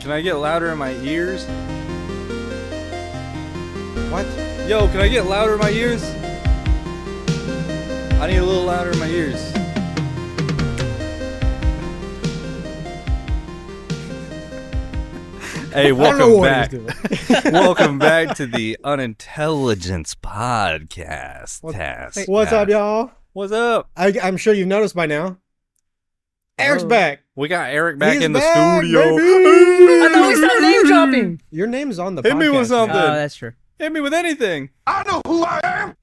can I get louder in my ears? What? Yo, can I get louder in my ears? I need a little louder in my ears. Hey, welcome back. Welcome back to the Unintelligents podcast. What's up, y'all? What's up? I'm sure you've noticed by now. Eric's back. We got Eric back He's in the back, studio. I thought we started name dropping. Your name's on the Hit podcast. me with something. Oh, that's true. Hit me with anything. I know who I am.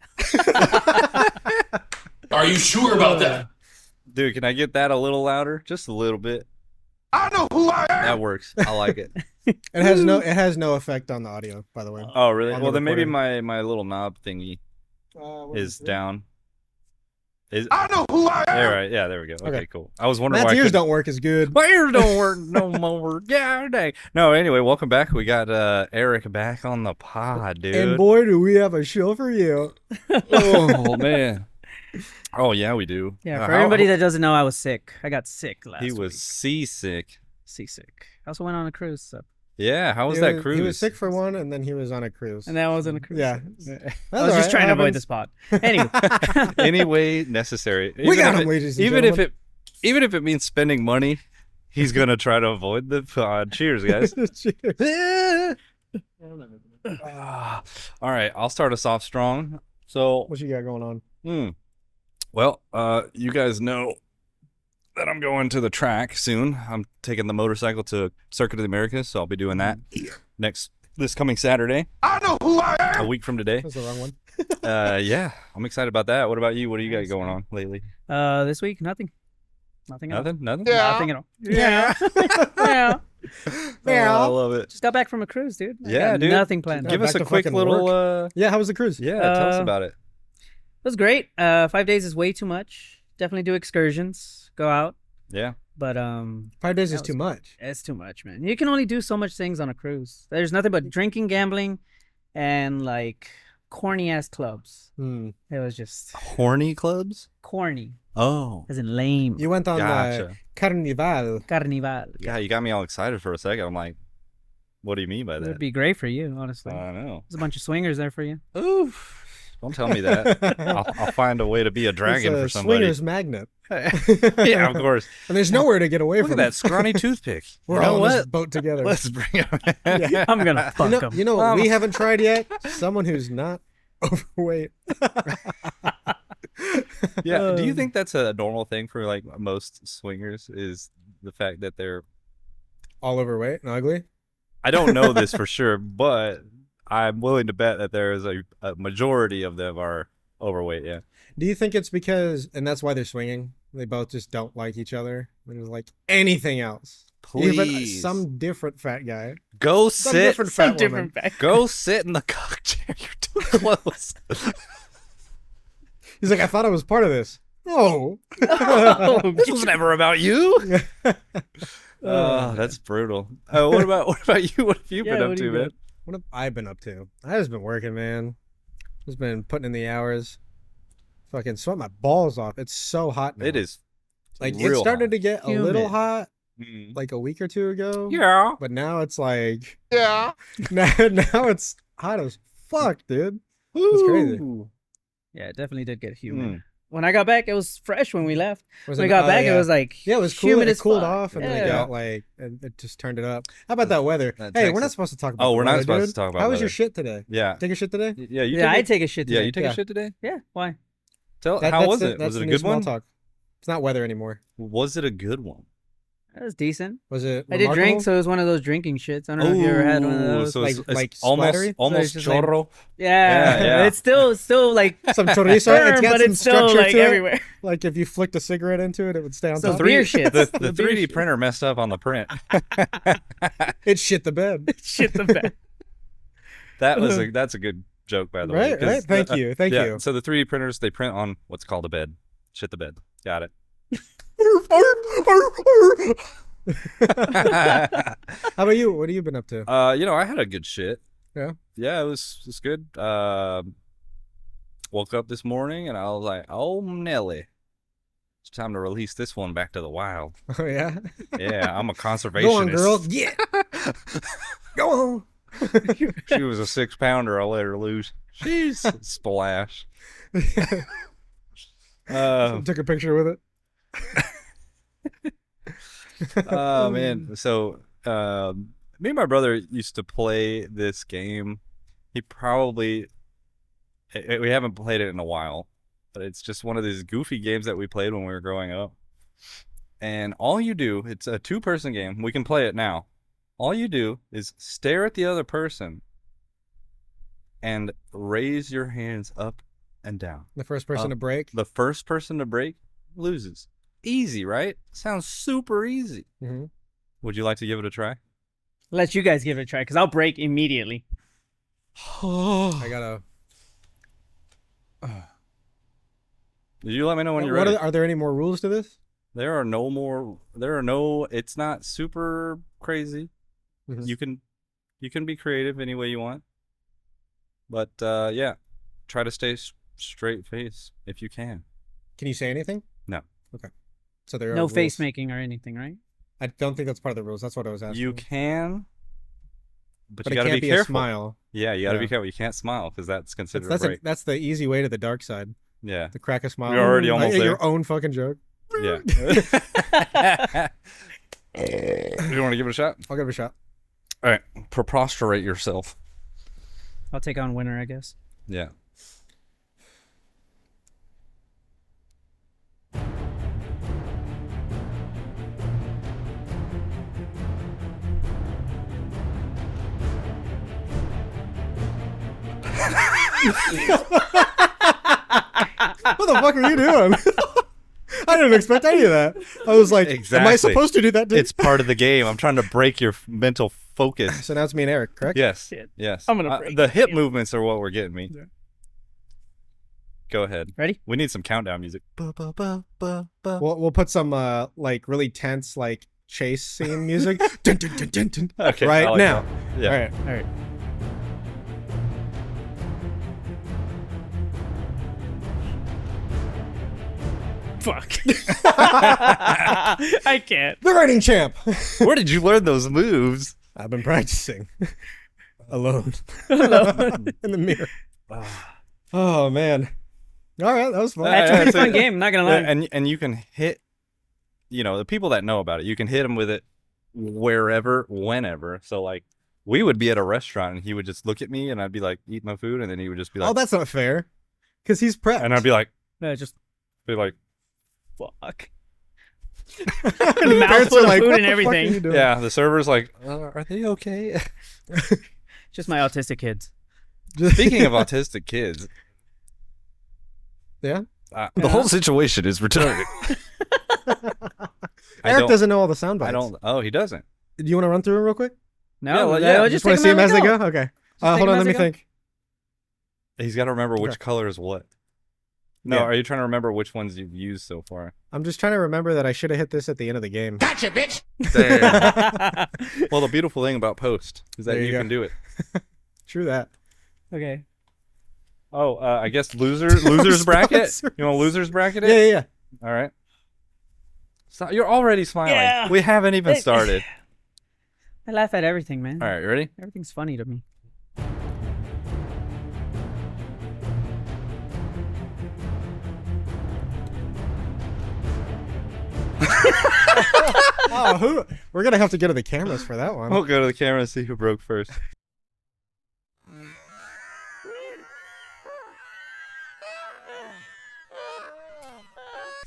Are you sure about that? Dude, can I get that a little louder? Just a little bit. I know who I am. That works. I like it. It has no effect on the audio, by the way. Oh, really? On the Well, then maybe recording. my little knob thingy is down. I know who I am. All right. Yeah, there we go. Okay, Okay. cool. I was wondering Matt's why ears don't work as good. my ears don't work no more. Yeah, dang. No, anyway, welcome back. We got Eric back on the pod, dude. And boy, do we have a show for you. Oh, man. Oh, yeah, we do. Yeah, for everybody that doesn't know, I was sick. I got sick last He week. was seasick. Seasick. I also went on a cruise, so. Yeah, how was that cruise? He was sick for one, and then he was on a cruise. And then I was on a cruise. Yeah. I was just trying to avoid the spot. Anyway. Any way necessary. We got him, ladies and even gentlemen. even if it means spending money, he's gonna try to avoid the pod. Cheers, guys. Cheers. All right, I'll start us off strong. So, What you got going on? well, you guys know that I'm going to the track soon. I'm taking the motorcycle to Circuit of the Americas, so I'll be doing that this coming Saturday, I know who I a am. week from today. That's the wrong one. Yeah, I'm excited about that. What about you? What do you got going on lately? This week, nothing. Nothing at all. Nothing? Nothing at all. Yeah. Yeah. Oh, I love it. Just got back from a cruise, dude. I Yeah, got dude. Nothing planned. Give back us a to quick fucking little, Yeah, how was the cruise? tell us Uh, about it. It was great. 5 days is way too much. Definitely do excursions. Go out. Yeah. But 5 days that is was too much. it's too much, man. You can only do so much things on a cruise. There's nothing but drinking, gambling, and like corny ass clubs. It was just Horny clubs? corny, Oh. as in lame. You went on the Gotcha. Carnival. Carnival. Yeah, you got me all excited for a second. I'm like, what do you mean by It would that? be great for you, honestly. I know. There's a bunch of swingers there for you. Oof. Don't tell me that. I'll find a way to be a dragon It's for a somebody. swinger's magnet. Yeah, of course. And there's nowhere to get away Look from at it. that scrawny toothpick. We're You know all on this what? boat together. Let's bring him. I'm gonna fuck You know, them. you know what we haven't tried yet? Someone who's not overweight. Yeah. Do you think that's a normal thing for like most swingers? Is the fact that they're? All overweight and ugly? I don't know this for sure, but I'm willing to bet that there is a majority of them are overweight. Yeah. Do you think it's because, and that's why they're swinging? They both just don't like each other. There's like anything else. Even Please. some different fat guy. Go Some sit. different fat woman. Different fact. Go sit in the cock chair. You're too close. He's like, I thought I was part of this. Oh. This was never about you. Oh, that's brutal. What about you? What have you Yeah, been up what do to, you man? got? What have I been up to? I just been working, man. Just been putting in the hours. Fucking sweat my balls off. It's so hot now. It is Like, it real started hot. to get a Humid. little hot Mm. like a week or two ago. Yeah. But now it's like, Yeah. now it's hot as fuck, dude. It's crazy. Ooh. Yeah, it definitely did get humid. Mm. When I got back, it was fresh when we left. Was When we it- got oh, back, yeah. it was like Yeah, it was cool. humid It as cooled fuck. off, and then it Yeah. got like, it just turned it up. How about that weather? That Hey, we're not Texas- supposed to talk about. Oh, the we're not weather, supposed dude. to talk about How was your weather. shit today? Yeah. Take a shit today? Yeah. You Yeah, I take take a shit Yeah, today. you take Yeah. a shit today? Yeah, why? How That's was the- it? That's Was it the a new good small one? talk. It's not weather anymore. Was it a good one? That was decent. Was it? I did drink, remarkable? so it was one of those drinking shits. I don't know if you ever had one of those. So Like- it's like almost splattery? almost So it's just like- chorro. Yeah, Yeah. it's still like Some chorizo. firm, It's got but some it's still structure like to it. everywhere. Like if you flicked a cigarette into it, it would stay on So top. beer shits. The The beer 3D shits. printer messed up on the print. It shit the bed. Shit the bed. That's a good joke, by the way. Right, 'cause right. Thank you, thank yeah, you. So the 3D printers, they print on what's called a bed. Shit the bed. Got it. How about you? What have you been up to? I had a good shit. Yeah? Yeah, it was good. Woke up this morning and I was like, oh Nelly. It's time to release this one back to the wild. Oh yeah. Yeah, I'm a conservationist. Go on, girl. Yeah. Go on. She was a 6-pounder. I'll let her loose. She's splash. Took a picture with it. Oh man. So me and my brother used to play this game. We haven't played it in a while, but it's just one of these goofy games that we played when we were growing up. And all you do, it's a 2-person game. We can play it now. All you do is stare at the other person and raise your hands up and down. The first person to break. The first person to break loses. Easy, right? Sounds super easy. Mm-hmm. Would you like to give it a try? Let you guys give it a try, because I'll break immediately. I gotta. Did you let me know when you're ready? Are there any more rules to this? There are no more. There are no. It's not super crazy. Mhm. You can be creative any way you want. But yeah, try to stay straight face if you can. Can you say anything? No. Okay. So there are No rules. face making or anything, right? I don't think that's part of the rules. That's what I was asking. You can, but but you it got to can't be be a careful. smile. Yeah, you got to be Yeah. careful. You can't smile because that's considered That's a break. that's the easy way to the dark side. Yeah. To crack a smile. You're already almost there. Your own fucking joke. Yeah. You want to give it a shot? I'll give it a shot. All right. Prostrate yourself. I'll take on winner, I guess. Yeah. What the fuck are you doing? I didn't expect any of that. I was like, am I Exactly. supposed to do that? It's part of the game. I'm trying to break your mental focus. So now it's me and Eric, correct? Yes. Shit. Yes. I'm gonna break the hip you. movements are what were getting me. Yeah. Go ahead. Ready? We need some countdown music. We'll put some like really tense like chase scene music. Dun, dun, dun, dun, dun. Okay. Right I like now. that. Yeah. All right. All right. Fuck. I can't. The reigning champ. Where did you learn those moves? I've been practicing alone Alone. in the mirror. Oh man. All right, that was fun. Actually, pretty so- fun game. Not gonna lie. And you can hit, the people that know about it, you can hit them with it wherever, whenever. So like, we would be at a restaurant and he would just look at me and I'd be like, eat my food, and then he would just be like, Oh, that's not fair. Because he's prepped. and I'd be like, Just fuck. the Mouthful of food "What and the fuck are everything." you doing?" yeah. The server's like, are they okay? Just my autistic kids. Speaking of autistic kids, Yeah. the whole situation is retarded. Eric doesn't know all the sound bites. I don't. Oh, he doesn't. Do you want to run through them real quick? No, yeah, just want take to see them as they go. go? Okay. take Hold 'em on, as let they me go. think. He's got to remember which Okay. color is what. No, Yeah. are you trying to remember which ones you've used so far? I'm just trying to remember that I should have hit this at the end of the game. Gotcha, bitch. Damn. Well, the beautiful thing about post is that There you you go. can do it. True that. Okay. Oh, I guess losers bracket. Sponsor. You want losers bracket Yeah, it? yeah, yeah. All right. So you're already smiling. Yeah. We haven't even Hey. started. I laugh at everything, man. All right, you ready? Everything's funny to me. Oh, we're gonna have to go to the cameras for that one. We'll go to the camera and see who broke first.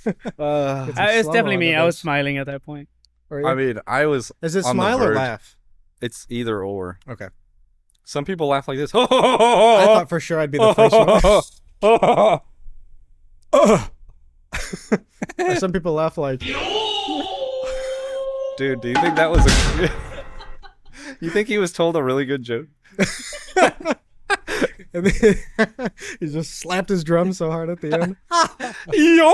Get some It's slow-mo definitely on me. the I was bits. smiling at that point. Or you- I mean, I was. Is it on the smile or verge. laugh? It's either or. Okay. Some people laugh like this. I thought for sure I'd be the first one. Or some people laugh like, Dude, do you think that was a? You think he was told a really good joke? and then he just slapped his drum so hard at the end. Yo!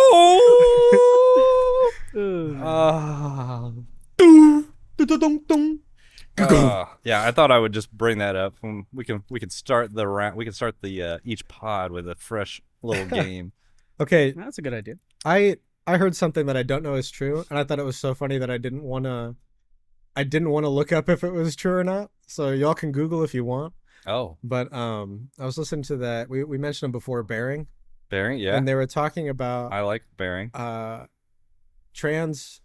Yeah, I thought I would just bring that up. We can start the round. We can start the each pod with a fresh little game. Okay, That's a good idea. I I heard something that I don't know is true, and I thought it was so funny that I didn't want to. I didn't want to look up if it was true or not. So y'all can Google if you want. Oh, But I was listening to that. We mentioned them before, Bearing, Bering. Yeah, and they were talking about I like Bering. trans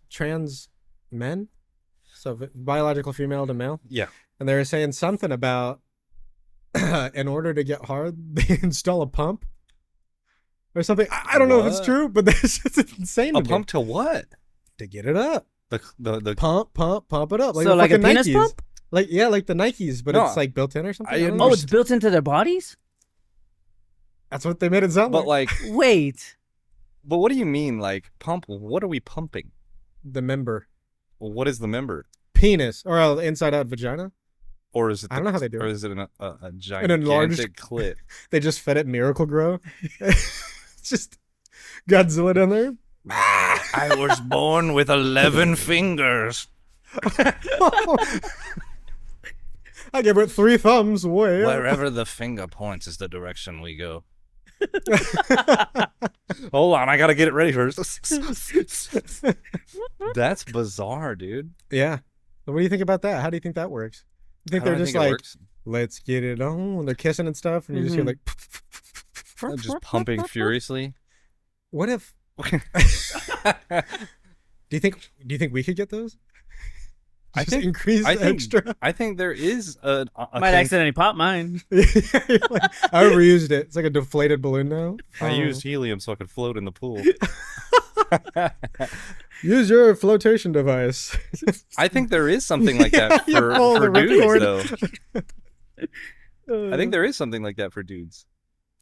men, so biological female to male, Yeah. and they were saying something about in order to get hard, they install a pump or something. I don't know if it's What? true, but that's just insane. A to me. pump to what? To get it up. The Pump it up. So like a fucking penis Nikes. pump? Like like the Nikes, but No, it's like built in or something. I I don't Oh, know. it's built into their bodies? That's what they made it sound but like. like, Wait. but what do you mean like pump? What are we pumping? The member. Well, what is the member? Penis or inside out vagina. Or is it? I don't know how they do Or it. is it a An gigantic enlarged clit? They just fed it Miracle Grow. It's just Godzilla down there. I was born with 11 fingers. I gave it 3 thumbs. Way up. Wherever the finger points is the direction we go. Hold on, I gotta get it ready first. That's bizarre, dude. Yeah. So what do you think about that? How do you think that works? You think I they're don't just think it like, works. let's get it on when they're kissing and stuff, and you just hear like, Just pumping furiously. what if? Do you think we could get those? I Just think- increase I think extra. I think there is a Might thing- accidentally pop mine. Like, I overused it. It's like a deflated balloon now. I Oh. used helium so I could float in the pool. Use your flotation device. I think there is something like that Yeah, pull for the dudes, ripcord. though. I think there is something like that for dudes,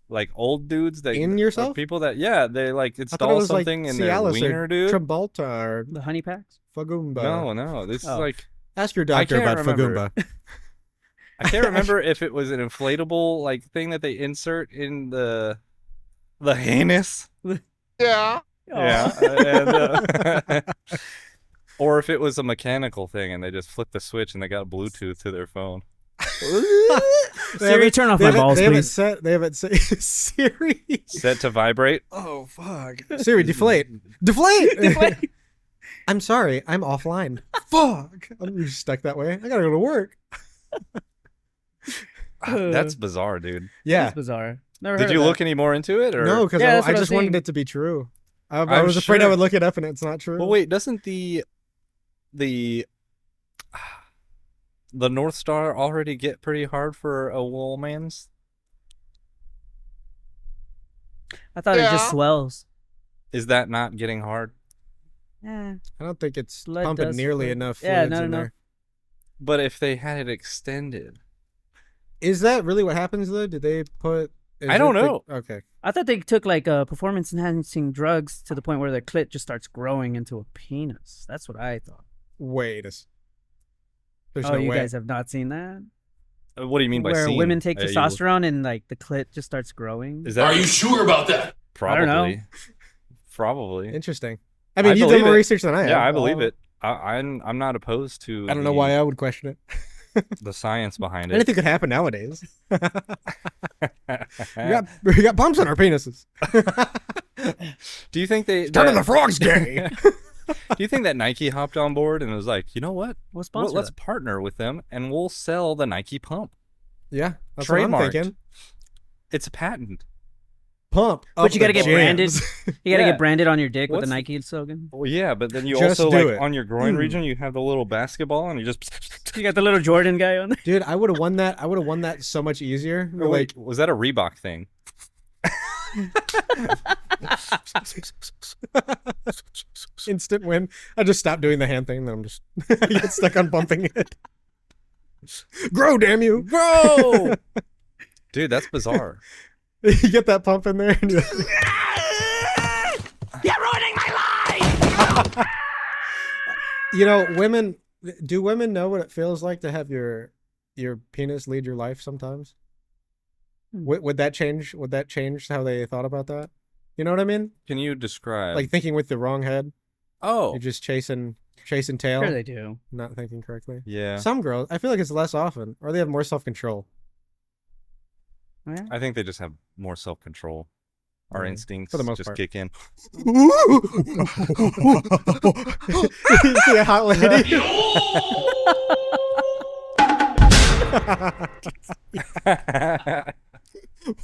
like old dudes that In or yourself? people that they like I thought it install was like something in their Cialis wiener, or dude. Travolta or The honey packs? Fagumba. No, this is Oh. like Ask your doctor can't about remember. Fagumba. I can't remember if it was an inflatable like thing that they insert in the anus. Yeah. Yeah, and, or if it was a mechanical thing and they just flipped the switch and they got Bluetooth to their phone. Siri, turn off my balls, they please. They have it set. Siri. Set to vibrate. Oh fuck. Siri, deflate. Deflate. I'm sorry. I'm offline. Fuck. I'm just stuck that way. I gotta go to work. That's bizarre, dude. Yeah. That's bizarre. Never heard Did of you that. look any more into it, or No, because Yeah, that's I what I just was wanted saying. it to be true. I I'm was afraid I sure- would look it up and it's not true. Well, wait, doesn't the North Star already get pretty hard for a woman's? I thought it Yeah. just swells. Is that not getting hard? Yeah. I don't think it's Blood pumping does nearly flow. enough Yeah, fluids not in enough. there. But if they had it extended, Is that really what happens though? Did they put? I don't know. Okay. I thought they took like performance enhancing drugs to the point where their clit just starts growing into a penis. That's what I thought. Wait. There's Oh, no you way. guys have not seen that? what do you mean by Where seen? women take You- testosterone and like the clit just starts growing. Is that Are you sure about that? probably? I don't know. Probably. Interesting. I mean, I you've done believe more it. research than I have. Yeah, I believe it. I'm not opposed to. I don't know why I would question it. the science behind it. Anything could happen nowadays. we got bumps on our penises. Do you think they? Turning the that- frogs gay. Do you think that Nike hopped on board and was like, you know what? We'll sponsor Let's that. partner with them and we'll sell the Nike pump. Yeah, that's Trademarked. what I'm thinking. It's a patent. Pump. But up you gotta the get branded. jams. You gotta Yeah. get branded on your dick with What's- the Nike slogan. Well, yeah, but then you Just also do like it. on your groin Mm. region, you have the little basketball and you just. You got the little Jordan guy on there. Dude, I would have won that. I would have won that so much easier. Or Like, wait, was that a Reebok thing? instant win. I just stopped doing the hand thing. Then I'm just I get stuck on bumping it. Grow, damn you! Bro! Dude, that's bizarre. You get that pump in there. And you're ruining my life! You know, women. Do women know what it feels like to have your penis lead your life? Sometimes. Would that change? Would that change how they thought about that? You know what I mean? Can you describe? Like thinking with the wrong head. oh, You're just chasing tail, Sure they do. not thinking correctly. yeah. Some girls, I feel like it's less often, or they have more self control. Oh, yeah? I think they just have more self control. our instincts for the most just part. kick in. You see a hot lady?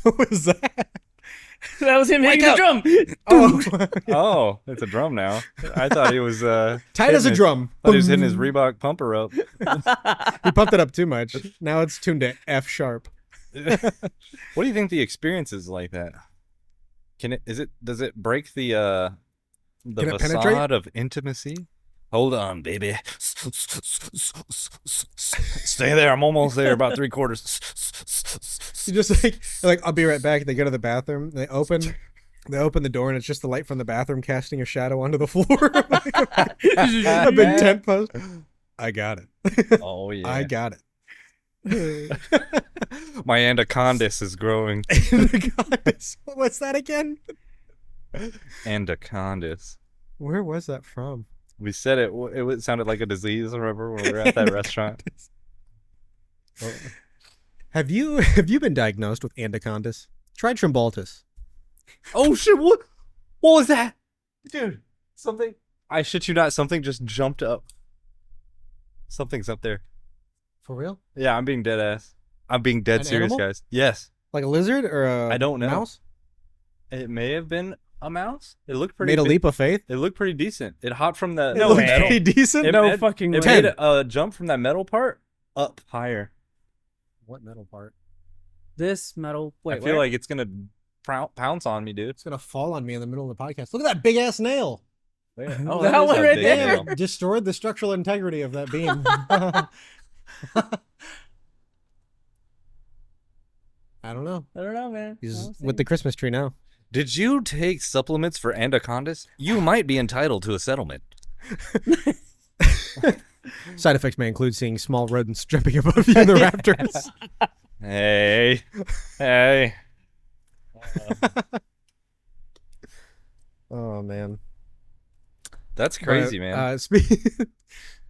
What was that? That was him hitting the drum. Oh, Oh, it's a drum now. I thought he was tight as a drum. I thought he was hitting his Reebok pumper up. He pumped it up too much. Now it's tuned to F sharp. What do you think the experience is like that? Does it break the Can it facade penetrate? of intimacy? Hold on, baby. Stay there. I'm almost there. About 3/4. You just like I'll be right back. They go to the bathroom. They open the door, and it's just the light from the bathroom casting a shadow onto the floor. A big tent post. I got it. Oh yeah. I got it. My anacondas is growing. Anacondas. What's that again? Anacondas. Where was that from? We said it. It sounded like a disease. Remember when we were at that restaurant? Have you been diagnosed with anacondas? Try Trombaltus. Oh shit! What was that, dude? Something. I shit you not. Something just jumped up. Something's up there. For real? Yeah, I'm being dead ass. I'm being dead An serious, animal? guys. Yes. Like a lizard or a I don't know. mouse? It may have been a mouse. It looked pretty. Made a leap of faith? It looked pretty decent. It hopped from the. No It looked way. pretty decent. It, No it- fucking It way. made a jump from that metal part up higher. What metal part? This metal. Wait, I feel like it's gonna pounce on me, dude. It's gonna fall on me in the middle of the podcast. Look at that big ass nail. Oh, That is one a right big there. nail. Destroyed the structural integrity of that beam. I don't know. I don't know, man. He's with the Christmas tree now. Did you take supplements for anacondas? You might be entitled to a settlement. Side effects may include seeing small rodents jumping above you in the rafters. Hey, hey. Oh man, That's crazy, But, man.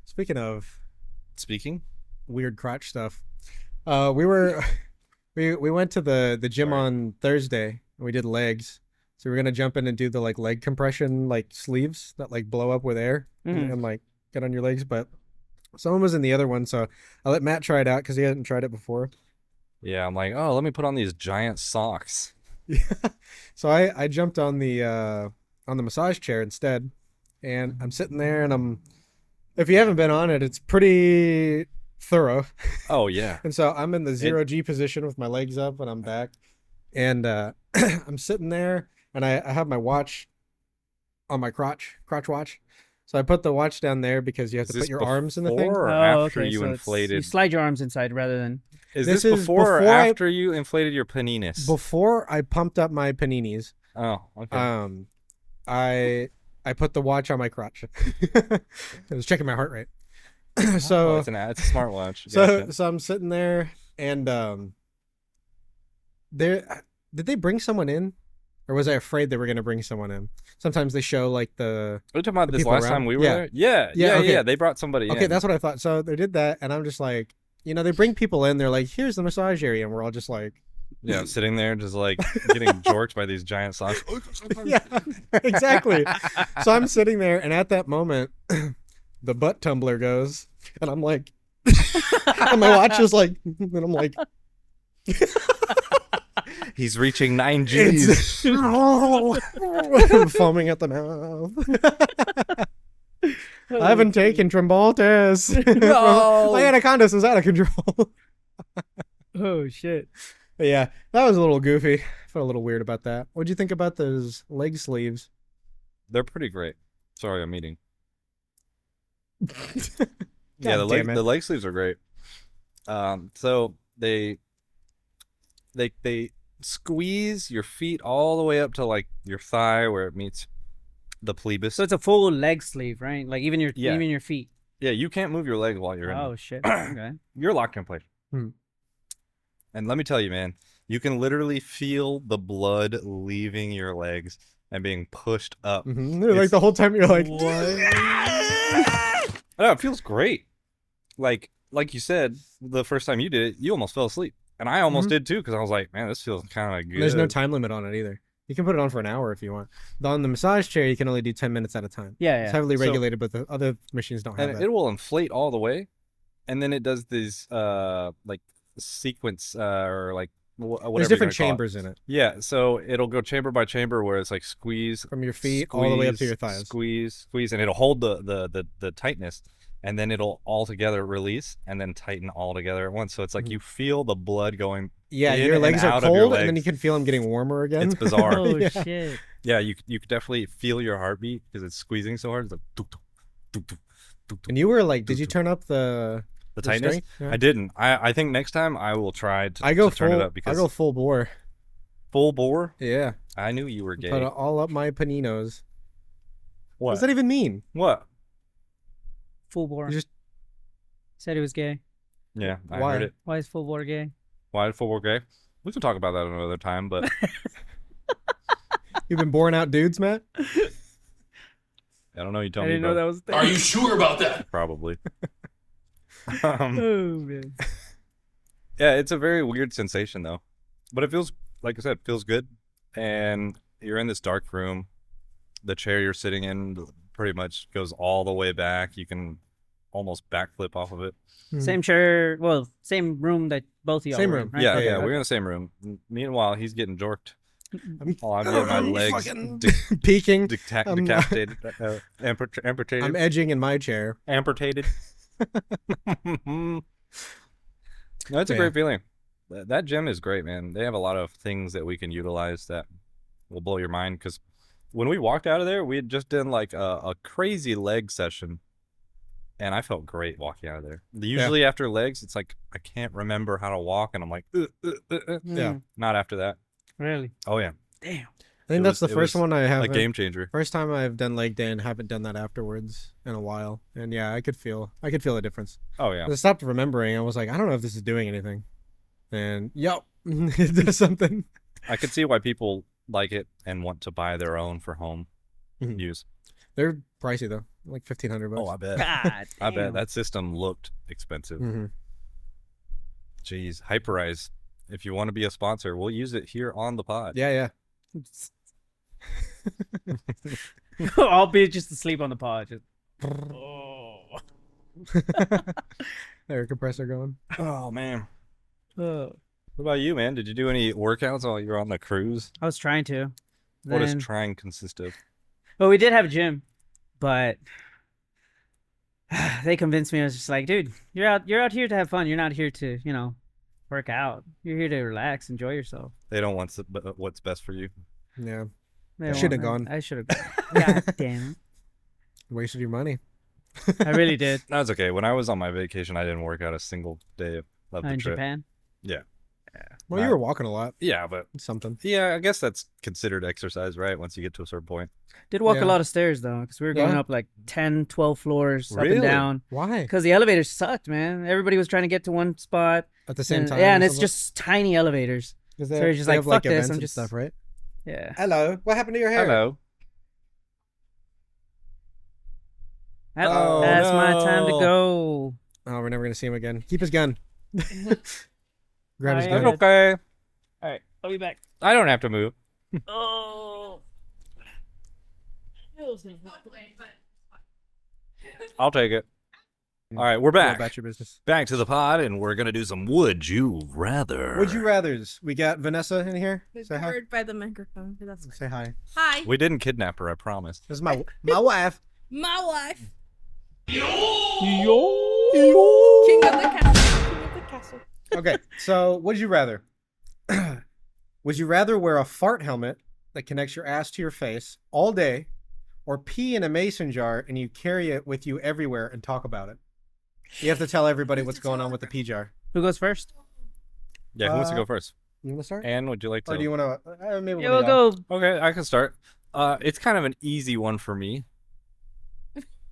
Speaking of Speaking. weird crotch stuff, we went to the gym on Thursday and we did legs. So we're gonna jump in and do the like leg compression like sleeves that like blow up with air and like get on your legs. But someone was in the other one, so I let Matt try it out because he hadn't tried it before. Yeah, I'm like, oh, let me put on these giant socks. So I jumped on the massage chair instead, and I'm sitting there and if you haven't been on it, it's pretty thorough. Oh yeah. And so I'm in the 0G position with my legs up and I'm back, and I'm sitting there and I have my watch on my crotch watch. So I put the watch down there because you have Is to this put your arms in the thing. before or Oh, after okay, you so You inflated? slide your arms inside rather than. Is This this is before or before I- after you inflated your paninis? Before I pumped up my paninis, Oh, okay. I put the watch on my crotch. I was checking my heart rate. So it's a smartwatch. So Gotcha. so I'm sitting there and there did they bring someone in, or was I afraid they were gonna bring someone in? Sometimes they show like Are you talking about the this people last around? time we were Yeah. there? Yeah, Yeah, yeah, okay. yeah. They brought somebody okay, in. that's what I thought. So they did that, and I'm just like, they bring people in. They're like, here's the massage area, and we're all just like, Yeah, sitting there just like getting jorked by these giant socks. yeah, exactly. So I'm sitting there, and at that moment, the butt tumbler goes, and I'm like, and my watch is like, and I'm like, He's reaching 9 G's. it's foaming at the mouth. I haven't taken Trombaltus. No. My anacondas is out of control. Oh shit! But yeah, that was a little goofy. I felt a little weird about that. What'd you think about those leg sleeves? They're pretty great. Sorry, I'm eating. God Yeah, damn it. the leg sleeves are great. So they squeeze your feet all the way up to like your thigh where it meets the plebis. So it's a full leg sleeve, right? Like even your Yeah. feet. Yeah, you can't move your leg while you're in Oh it. shit! Okay. You're locked in place. Hmm. And let me tell you, man, you can literally feel the blood leaving your legs and being pushed up. Mhm. Like the whole time you're like, I know, it feels great. Like you said, the first time you did it, you almost fell asleep. And I almost did too, because I was like, man, this feels kind of good. there's no time limit on it either. You can put it on for an hour if you want. On the massage chair, you can only do 10 minutes at a time. Yeah, It's yeah. heavily So- regulated, but the other machines don't have And that. it will inflate all the way, and then it does these like sequence or like whatever. There's you're different gonna call it. chambers in it, Yeah, so it'll go chamber by chamber where it's like squeeze from your feet all the way up to your squeeze, thighs. Squeeze, and it'll hold the tightness, and then it'll all together release and then tighten all together at once. So it's like Mhm. you feel the blood going. Yeah, in your and legs are out of your cold, and then you legs. can feel them getting warmer again. It's bizarre. Oh Yeah. shit. Yeah, you could definitely feel your heartbeat because it's squeezing so hard. It's like tuk, tuk, tuk, tuk, tuk, tuk. And you were like, did you turn up the tightness. strength? Yeah. I didn't. I think next time I will try to, I go to turn full. it up because I go full bore. full bore. Yeah, I knew you were gay. put it all up my paninos. What What? does that even mean? What? Full bore. You just Said he was gay. Yeah, I Why? heard it. Why is full bore gay? Why did full bore gay? We can talk about that another time, but you've been boring out dudes, Matt. I don't know. You tell I me. didn't know bro. that was a thing. Are you sure about that? Probably. Oh man. Yeah, it's a very weird sensation though, but it feels, like I said, feels good. And you're in this dark room. The chair you're sitting in pretty much goes all the way back. You can almost backflip off of it. Same chair. Well, same room that both of y'all Same were room. in, right? Yeah, Okay, yeah, okay. we're in the same room. Meanwhile, he's getting jorked. I'm, Oh, I'm getting my legs fucking peeking. I'm- decapitated, amputated, I'm edging in my chair. amputated. No, it's a Yeah. great feeling. That gym is great, man. They have a lot of things that we can utilize that will blow your mind. Because when we walked out of there, we had just done like a crazy leg session, and I felt great walking out of there. Usually after legs, it's like I can't remember how to walk, and I'm like, Yeah. Not after that. Really? Oh yeah, Damn. I think It that's was- the it first was one I have. a game changer. First time I've done leg day and haven't done that afterwards in a while. And yeah, I could feel the difference. Oh yeah. I stopped remembering. I was like, I don't know if this is doing anything. And yep, it does something. I could see why people like it and want to buy their own for home Mhm. use. They're pricey though, like $1,500. Oh, I bet. God. I bet damn. that system looked expensive. hmm Jeez, Hyperize. If you want to be a sponsor, we'll use it here on the pod. Yeah, yeah. I'll be just asleep on the pod. Just... Air compressor going. Oh man. Oh. What about you, man? Did you do any workouts while you were on the cruise? I was trying to. What does Then- trying consist of? Well, we did have a gym, but they convinced me. I was just like, dude, you're out here to have fun. You're not here to, work out. You're here to relax, enjoy yourself. They don't want what's best for you. Yeah. They should've won't- gone. I should have gone. God damn Wasted your money. it. I really did. That's okay. When I was on my vacation, I didn't work out a single day of the In trip. Japan. Well, you were walking a lot. Yeah, but It's something. yeah, I guess that's considered exercise, right? Once you get to a certain point. Did walk Yeah. a lot of stairs, though, because we were going Yeah? up like 10, 12 floors, up Really? and down. Why? Because the elevators sucked, man. Everybody was trying to get to one spot. At the same and- time. Yeah, or and it's something? just tiny elevators. 'Cause so they, you're just they like, have like fuck this, events I'm and just- stuff, right? Yeah. Hello. What happened to your hair? Hello. Oh, That's my time to no. go. Oh, we're never gonna see him again. Keep his gun. Grab his I gun. am- Okay. All right, I'll be back. I don't have to move. Oh. I'll take it. All right, we're Go back. about your business. Back to the pod, and we're gonna do some Would You Rather. Would you rather's? We got Vanessa in here. Say hi. Word by the microphone. But that's Say hi. hi. We didn't kidnap her, I promise. This is my wife. My wife. Yo. King of the castle. King of the castle. Okay, so would you rather? Would you rather wear a fart helmet that connects your ass to your face all day, or pee in a mason jar and you carry it with you everywhere and talk about it? You have to tell everybody what's going on with the pee jar. Who goes first? Yeah, who wants to Uh, go first? You want to start? Anne, would you like to? Or do you want to? Maybe Yeah, one we'll of y'all. go Okay, I can start. It's kind of an easy one for me.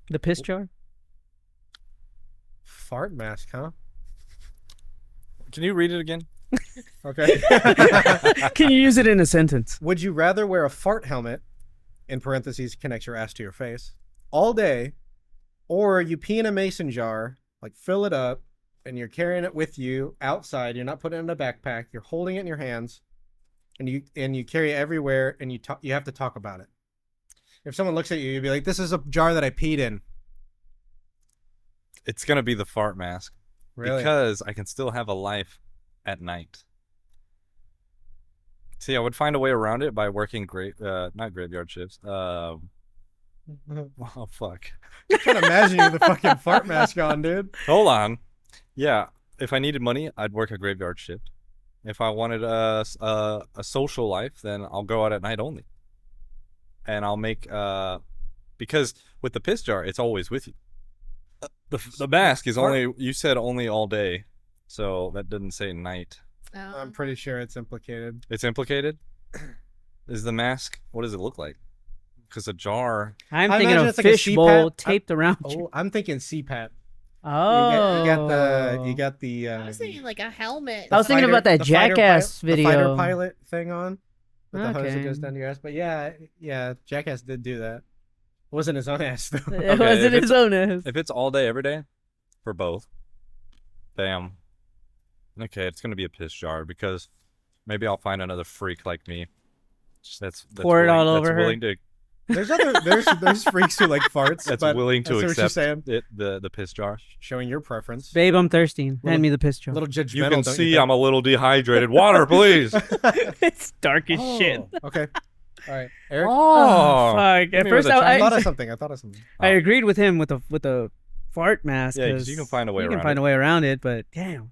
the piss jar. Fart mask, huh? Can you read it again? Okay. Can you use it in a sentence? Would you rather wear a fart helmet, in parentheses, connects your ass to your face, all day, or you pee in a mason jar, like fill it up, and you're carrying it with you outside. You're not putting it in a backpack. You're holding it in your hands and you carry it everywhere, and you have to talk about it. If someone looks at you, you'd be like, "This is a jar that I peed in." It's gonna be the fart mask Really? because I can still have a life at night. See, I would find a way around it by working not graveyard shifts. Oh fuck. I'm trying to imagine you with a fucking fart mask on, dude. Hold on. Yeah, if I needed money, I'd work a graveyard shift. If I wanted a social life, then I'll go out at night only. And I'll make because with the piss jar, it's always with you. The mask is only, you said only all day, so that didn't say night. I'm pretty sure it's implicated. It's implicated. Is the mask? What does it look like? Because a jar. I'm I thinking imagine of it's like a fish CPAP. bowl taped around. you. Oh, I'm thinking CPAP. Oh, You got the. I was thinking like a helmet. I was thinking about that Jackass video. The fighter pilot thing on. With the hose that Okay. goes down your ass. But yeah, Jackass did do that. It wasn't his own ass though. It Okay, wasn't if his own ass. If it's all day, every day, for both. Damn. Okay, it's gonna be a piss jar because maybe I'll find another freak like me. That's Pour it willing, all that's over her. willing to There's freaks who like farts. that's but willing to I see what you're accept saying. the piss jar. Showing your preference. Babe, I'm thirsty. Little- Hand me the piss A jar. little judgmental. You can don't see think? I'm a little dehydrated. Water, please. It's dark as shit. Oh, okay. All right, Eric. Oh, fuck. hit At me first, with a I thought I of something. I thought of something. I agreed with him with the fart mask. Yeah, 'cause you can find a way You can around find it. a way around it, but damn,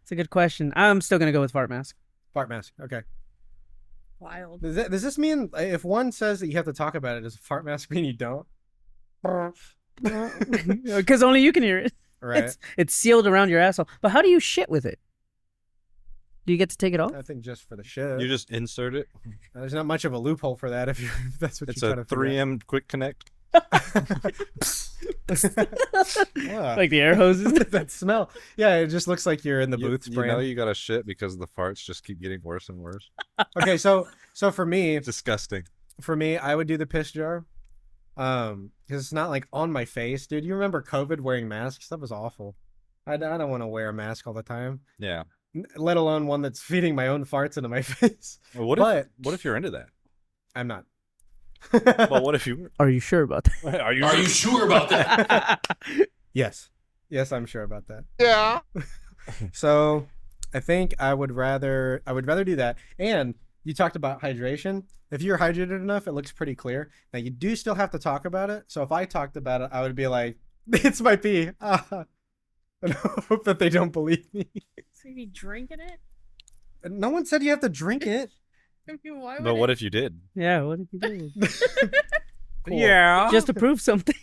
it's a good question. I'm still gonna go with fart mask. Fart mask. Okay. Wild. Does this mean if one says that you have to talk about it, does fart mask mean you don't? Because only you can hear it. Right. It's sealed around your asshole. But how do you shit with it? Do you get to take it off? I think just for the shit. You just insert it. There's not much of a loophole for that if that's what It's you're a trying to figure out. 3M quick connect. Yeah. Like the air hoses? That smell. Yeah, it just looks like you're in the booth You know spraying. you gotta shit because the farts just keep getting worse and worse. Okay, so for me, Disgusting. I would do the piss jar. Because it's not like on my face, dude. You remember COVID wearing masks? That was awful. I don't want to wear a mask all the time, Yeah. let alone one that's feeding my own farts into my face. Well, what if you're into that? I'm not. Well, what if you were? Are you sure about that? Are you? Are you sure about that? Yes, I'm sure about that. Yeah. So, I think I would rather do that. And you talked about hydration. If you're hydrated enough, it looks pretty clear. Now you do still have to talk about it. So if I talked about it, I would be like, "It's my pee." And I hope that they don't believe me. So you be drinking it? No one said you have to drink it. I mean, why would But what it? if you did? Yeah, what did you do? Cool. Yeah. Just to prove something.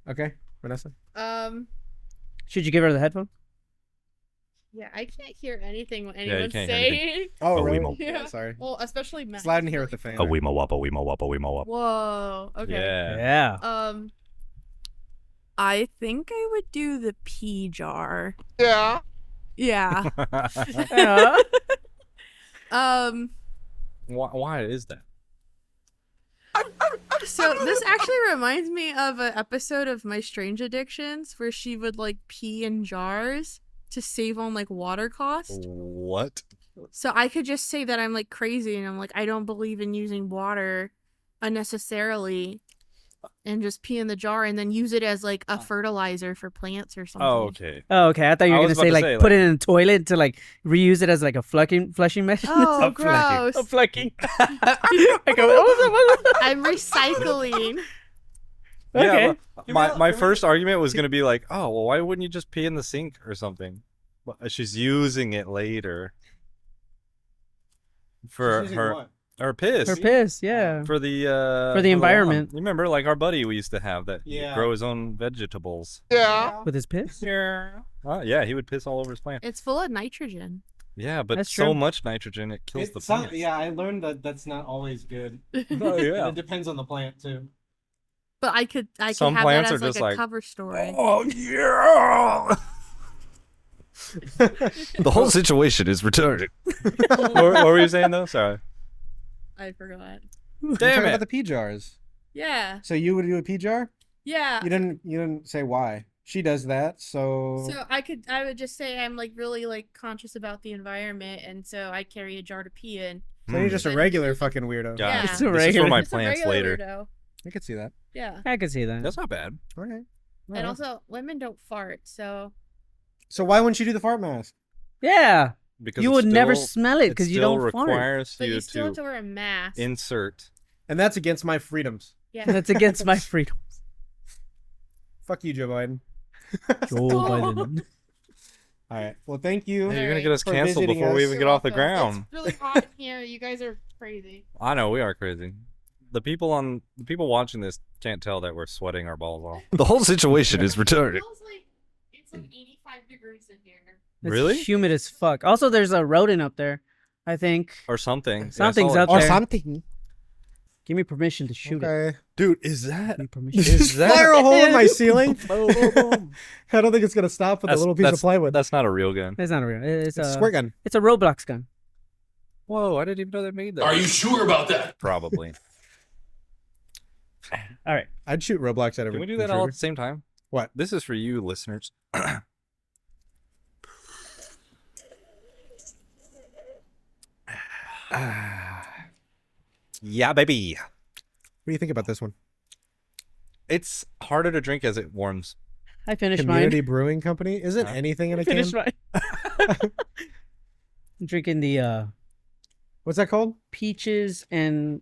Okay, Vanessa. Should you give her the headphone? Yeah, I can't hear anything you anyone's can't hear anything. saying. Oh, A really? Weemo. Yeah. Sorry. Well, especially Matt. It's loud in here with the fan. A weemo wop, a weemo wop, a weemo wop. Whoa. Okay. Yeah. Yeah. I think I would do the pee jar. Yeah. Yeah. Yeah. Why is that? So this actually reminds me of an episode of My Strange Addictions where she would like pee in jars to save on like water cost. What? So I could just say that I'm like crazy and I'm like, I don't believe in using water unnecessarily and just pee in the jar and then use it as like a fertilizer for plants or something. Oh, okay. Oh, okay. I thought you I were was gonna about say to like say, put it in the toilet to like reuse it as like a flushing machine. Oh, A flucking. gross. A flucking. I go, what was it? I'm recycling. Okay. Yeah, my first argument was gonna be like, oh, well, why wouldn't you just pee in the sink or something? But she's using it later for her piss. Her piss, yeah. For the environment. lawn. You remember, like our buddy we used to have that Yeah. grow his own vegetables. Yeah. With his piss? Yeah. Yeah, he would piss all over his plant. It's full of nitrogen. Yeah, but That's so true. much nitrogen it kills the plant. Yeah, I learned that that's not always good. Oh, yeah. It depends on the plant too. But I could have Some that plants as are like just a like, cover story. Oh yeah. The whole situation is retarded. What were you saying though? Sorry. I forgot. Damn about it. the pea jars. Yeah. So you would do a pea jar? Yeah. You didn't say why. she does that. So So I would just say I'm like really like conscious about the environment, and so I carry a jar to pee in. you're just a regular fucking weirdo. Yeah, Yeah. this It's a is for regular- my Just a plants regular later. weirdo. I could see that. Yeah. I could see that. That's not bad. All right. And also, women don't fart, so So why wouldn't you do the fart mask? Yeah. Because You it would never still- smell it because you still don't fart. requires but you you still have to to wear a mask. insert. And that's against my freedoms. Yeah. That's against my freedom. Fuck you, Joe Biden. Joe Biden. All right. Well, thank you. Hey, you're gonna get us For canceled visiting before we us. even You're get off the welcome. ground. It's really hot in here. You guys are crazy. I know we are crazy. The people watching this can't tell that we're sweating our balls off. The whole situation is retarded. It's like 85 degrees in here. It's Really? humid as fuck. Also, there's a rodent up there. I think. Or something. Yeah, I Something's saw up it. Or there. something. Give me permission to shoot it. Okay. Dude, is that? Give me permission. Is that? Fire a hole in my ceiling. Boom, boom, boom. I don't think it's gonna stop with a little piece of plywood. That's not a real gun. It's not a real. It's It's a a squirt gun. It's a Roblox gun. Whoa, I didn't even know they made that. Are you sure about that? Probably. All right. I'd shoot Roblox at every. Can we do that all at the same time? What? This is for you, listeners. Yeah, baby. What do you think about this one? It's harder to drink as it warms. I finished Community mine. Brewing Company. Isn't Huh? anything in I a can? finished mine. I'm drinking the What's that called? peaches and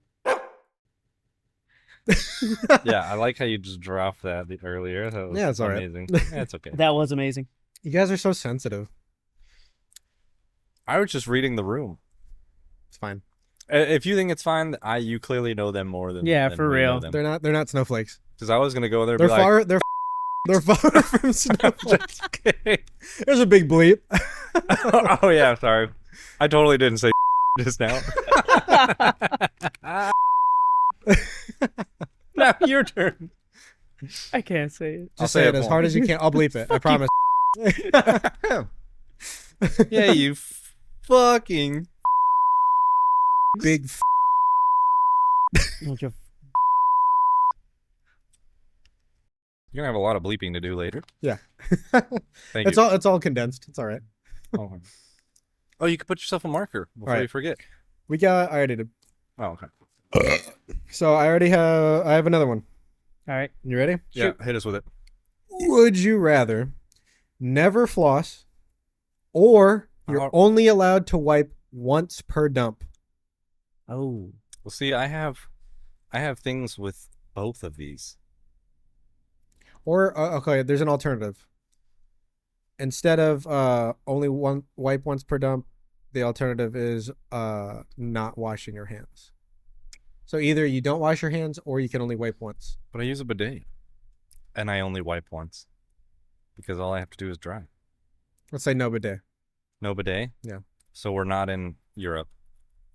Yeah, I like how you just dropped that earlier. That was Yeah, it's all right. amazing. Yeah, it's okay. that was amazing. You guys are so sensitive. I was just reading the room. It's fine. If you think it's fine, you clearly know them more than Yeah, than for we know real. them. They're not snowflakes. Because I was gonna go there. And They're be like, far. They're far from snowflakes. Just kidding. There's a big bleep. Oh yeah, sorry. I totally didn't say just now. Now your turn. I can't say it. I'll Just say it as more. hard as you can. I'll bleep it. I promise. Yeah, you fucking. Big. Don't you- You're gonna have a lot of bleeping to do later. Yeah. Thank It's you. all condensed. It's all right. Oh, you could put yourself a marker before Alright. you forget. I already did. Oh, okay. So I have another one. All right. You ready? Yeah, hit us with it. Would you rather never floss or you're only allowed to wipe once per dump? Oh. Well, see, I have things with both of these. Or okay, there's an alternative. Instead of only one wipe once per dump, the alternative is not washing your hands. So either you don't wash your hands or you can only wipe once. But I use a bidet, and I only wipe once because all I have to do is dry. Let's say no bidet. No bidet. Yeah. So we're not in Europe,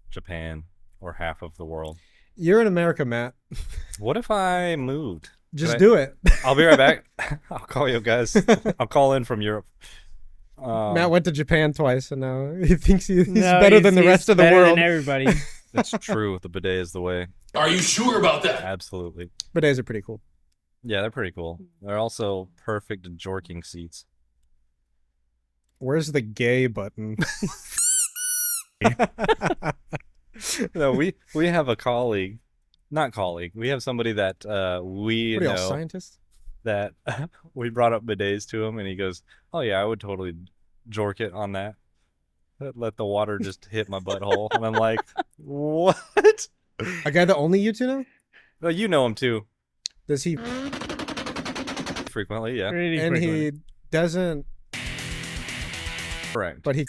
Japan, or half of the world. You're in America, Matt. What if I moved? Just Could I- do it. I'll be right back. I'll call you guys. I'll call in from Europe. Matt went to Japan twice, and now he thinks he's No, better than the he's rest of the better world. Than everybody. It's true. The bidet is the way. Are you sure about that? Absolutely. Bidets are pretty cool. Yeah, they're pretty cool. They're also perfect jorking seats. Where's the gay button? No, we have a colleague, not colleague. We have somebody that we What are y'all, know scientists? that we brought up bidets to him, and he goes, "Oh yeah, I would totally jork it on that. Let the water just hit my butthole." And I'm like, "What?" A guy that only you two know? Well, you know him too, Does he? frequently. Yeah, Pretty And frequently. he doesn't. correct. But he.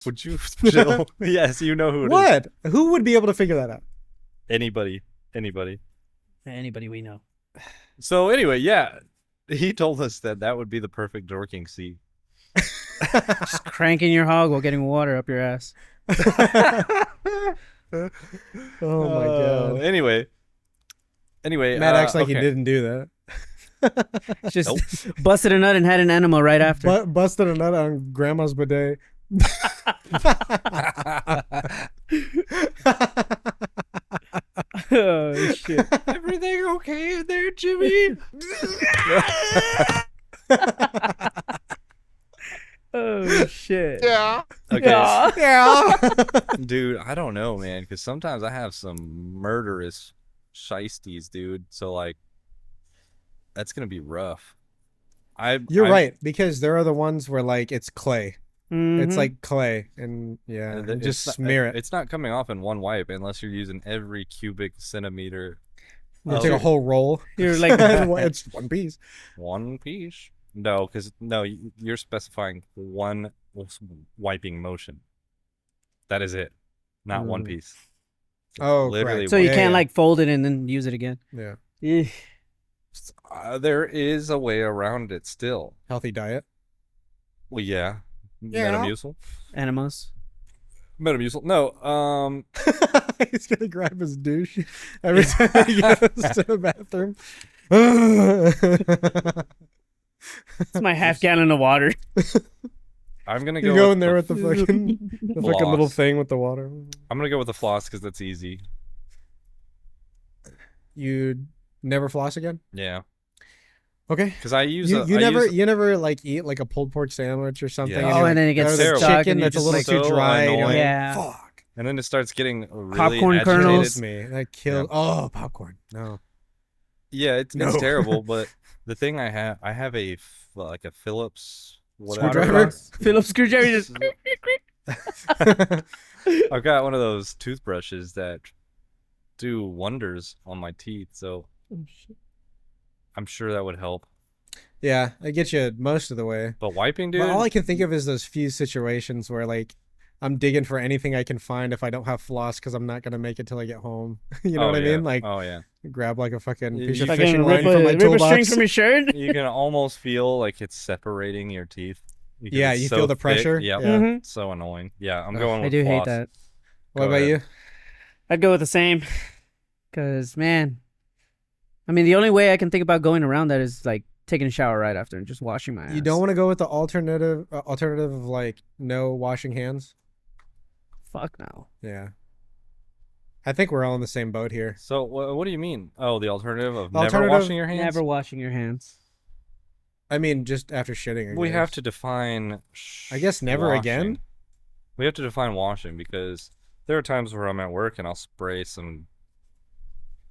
Would you chill? Yes, you know who it is. What? Who would be able to figure that out? Anybody. Anybody we know. So anyway, yeah, he told us that would be the perfect jorking seat. Just cranking your hog while getting water up your ass. Oh my god. Anyway, Matt acts like he okay. didn't do that. Just busted a nut and had an enema right after. But busted a nut on grandma's bidet. Oh shit. Everything okay in there, Jimmy? Oh shit. Yeah. Okay, Yeah. Yeah. dude, I don't know, man, because sometimes I have some murderous shisties, dude. So like, that's gonna be rough. You're I'm- right, because there are the ones where like it's clay. It's Mhm. like clay, and yeah, and and just it's not- smear it. It's not coming off in one wipe unless you're using every cubic centimeter. You of take a whole roll. You're like- it's one piece. one piece. No, because you're specifying one wiping motion. That is it, not one Mm. piece. Oh, literally. correct. So you Yeah, can't yeah. like fold it and then use it again. Yeah, Eugh. There is a way around it still. healthy diet. Well, yeah. Yeah. Metamucil. Animals. Metamucil. No. He's gonna grab his douche every time he goes to the bathroom. It's my half gallon of water. I'm gonna You go. go with in there with the fucking, the fucking little floss. thing with the water. I'm gonna go with the floss because that's easy. You never floss again? Yeah. Okay. Because I use. You never like eat like a pulled pork sandwich or something. Yeah. and Oh, you're and then it like, gets "Oh, there's stuck chicken and you that's a just, little like, too so dry. And you're like, annoying. Yeah. fuck. And then it starts getting really Popcorn agitated. kernels. Kills me. That kills. Yeah. Oh, popcorn. No. Yeah, it's No. terrible. But the thing I have a like a Phillips whatever. Screwdriver? Phillips screwdriver just. I've got one of those toothbrushes that do wonders on my teeth, so I'm sure that would help. Yeah, I get you most of the way. But wiping, dude. But all I can think of is those few situations where like I'm digging for anything I can find if I don't have floss because I'm not gonna make it till I get home. You know Oh, what I yeah. mean? Like Oh yeah. grab like a fucking You- piece you of Fucking fishing line rip from my a string toolbox. from your shirt. You can almost feel like it's separating your teeth. because Yeah, it's you so feel the thick. pressure. Yep. Yeah. Mhm. So annoying. Yeah, I'm Ugh, going with I do hate floss. that. What Go about ahead. you? I'd go with the same. Cause man, I mean, the only way I can think about going around that is like taking a shower right after and just washing my ass. You don't want to go with the alternative of like no washing hands? Fuck no. Yeah. I think we're all in the same boat here. So what do you mean? Oh, the alternative of never Alternative- washing your hands? Never washing your hands. I mean, just after shitting. We guess. have to define. I guess never washing. again? We have to define washing because there are times where I'm at work and I'll spray some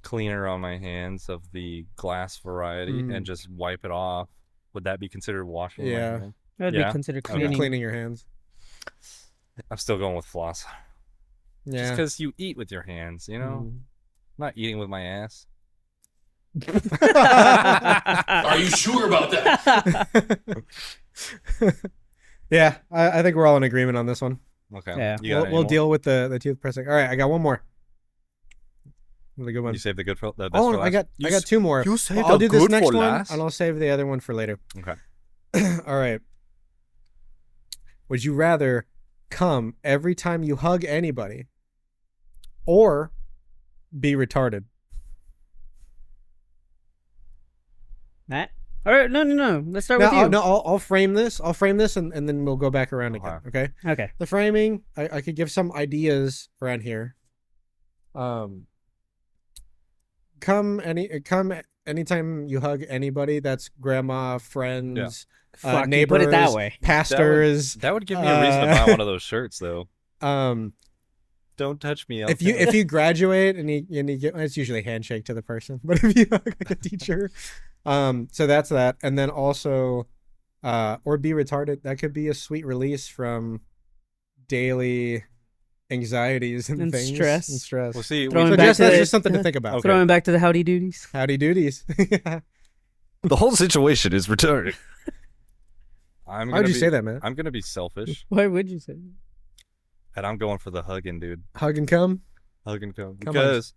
cleaner on my hands of the glass variety Mm. and just wipe it off. Would that be considered washing? my Yeah. hand? That'd Yeah. be considered Okay. cleaning. Cleaning your hands. I'm still going with floss. Just Yeah. because you eat with your hands, you know? Mm. I'm not eating with my ass. Are you sure about that? Yeah, I think we're all in agreement on this one. Okay. Yeah. You got We'll deal with the tooth pressing. All right, I got one more. Really good one. You saved the good for the best Oh, for last? I got You 2 more. you saved I'll the do this good next for one, last? and I'll save the other one for later. Okay. All right. Would you rather come every time you hug anybody, or be retarded? Matt? All right, no. Let's start with you. I'll frame this. I'll frame this, and then we'll go back around again. Okay. Okay. The framing, I could give some ideas around here. Come anytime you hug anybody. That's grandma, friends, Fuck, you neighbors, put it that way. pastors. That would give me a reason to buy one of those shirts, though. Don't touch me. If you graduate and you get, it's usually a handshake to the person, but if you hug like a teacher, so that's that, and then also, or be retarded. That could be a sweet release from daily anxieties and things, stress. and stress. Well, see, Throwing So back just, to that's the- just something to think about. Okay. Throwing back to the howdy doodies. Howdy doodies. the whole situation is retarded. I'm How'd you say that, man? I'm gonna be selfish, Why would you say that? and I'm going for the hugging, dude. Hug and come. Hug and come Come because.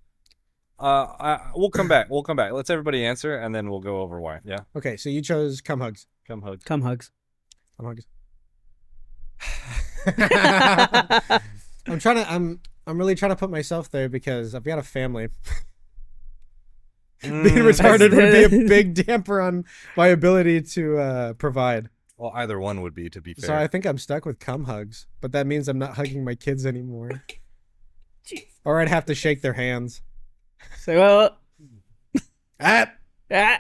We'll come back. We'll come back. Let's everybody answer, and then we'll go over why. Yeah, Okay, so you chose come hugs. come hug. Come hugs. Come hugs. I'm really trying to put myself there because I've got a family. Being retarded would be a big damper on my ability to provide. Well, either one would be, to be fair. So I think I'm stuck with cum hugs, but that means I'm not hugging my kids anymore. Or I'd have to shake their hands. So, well, Ah! ah.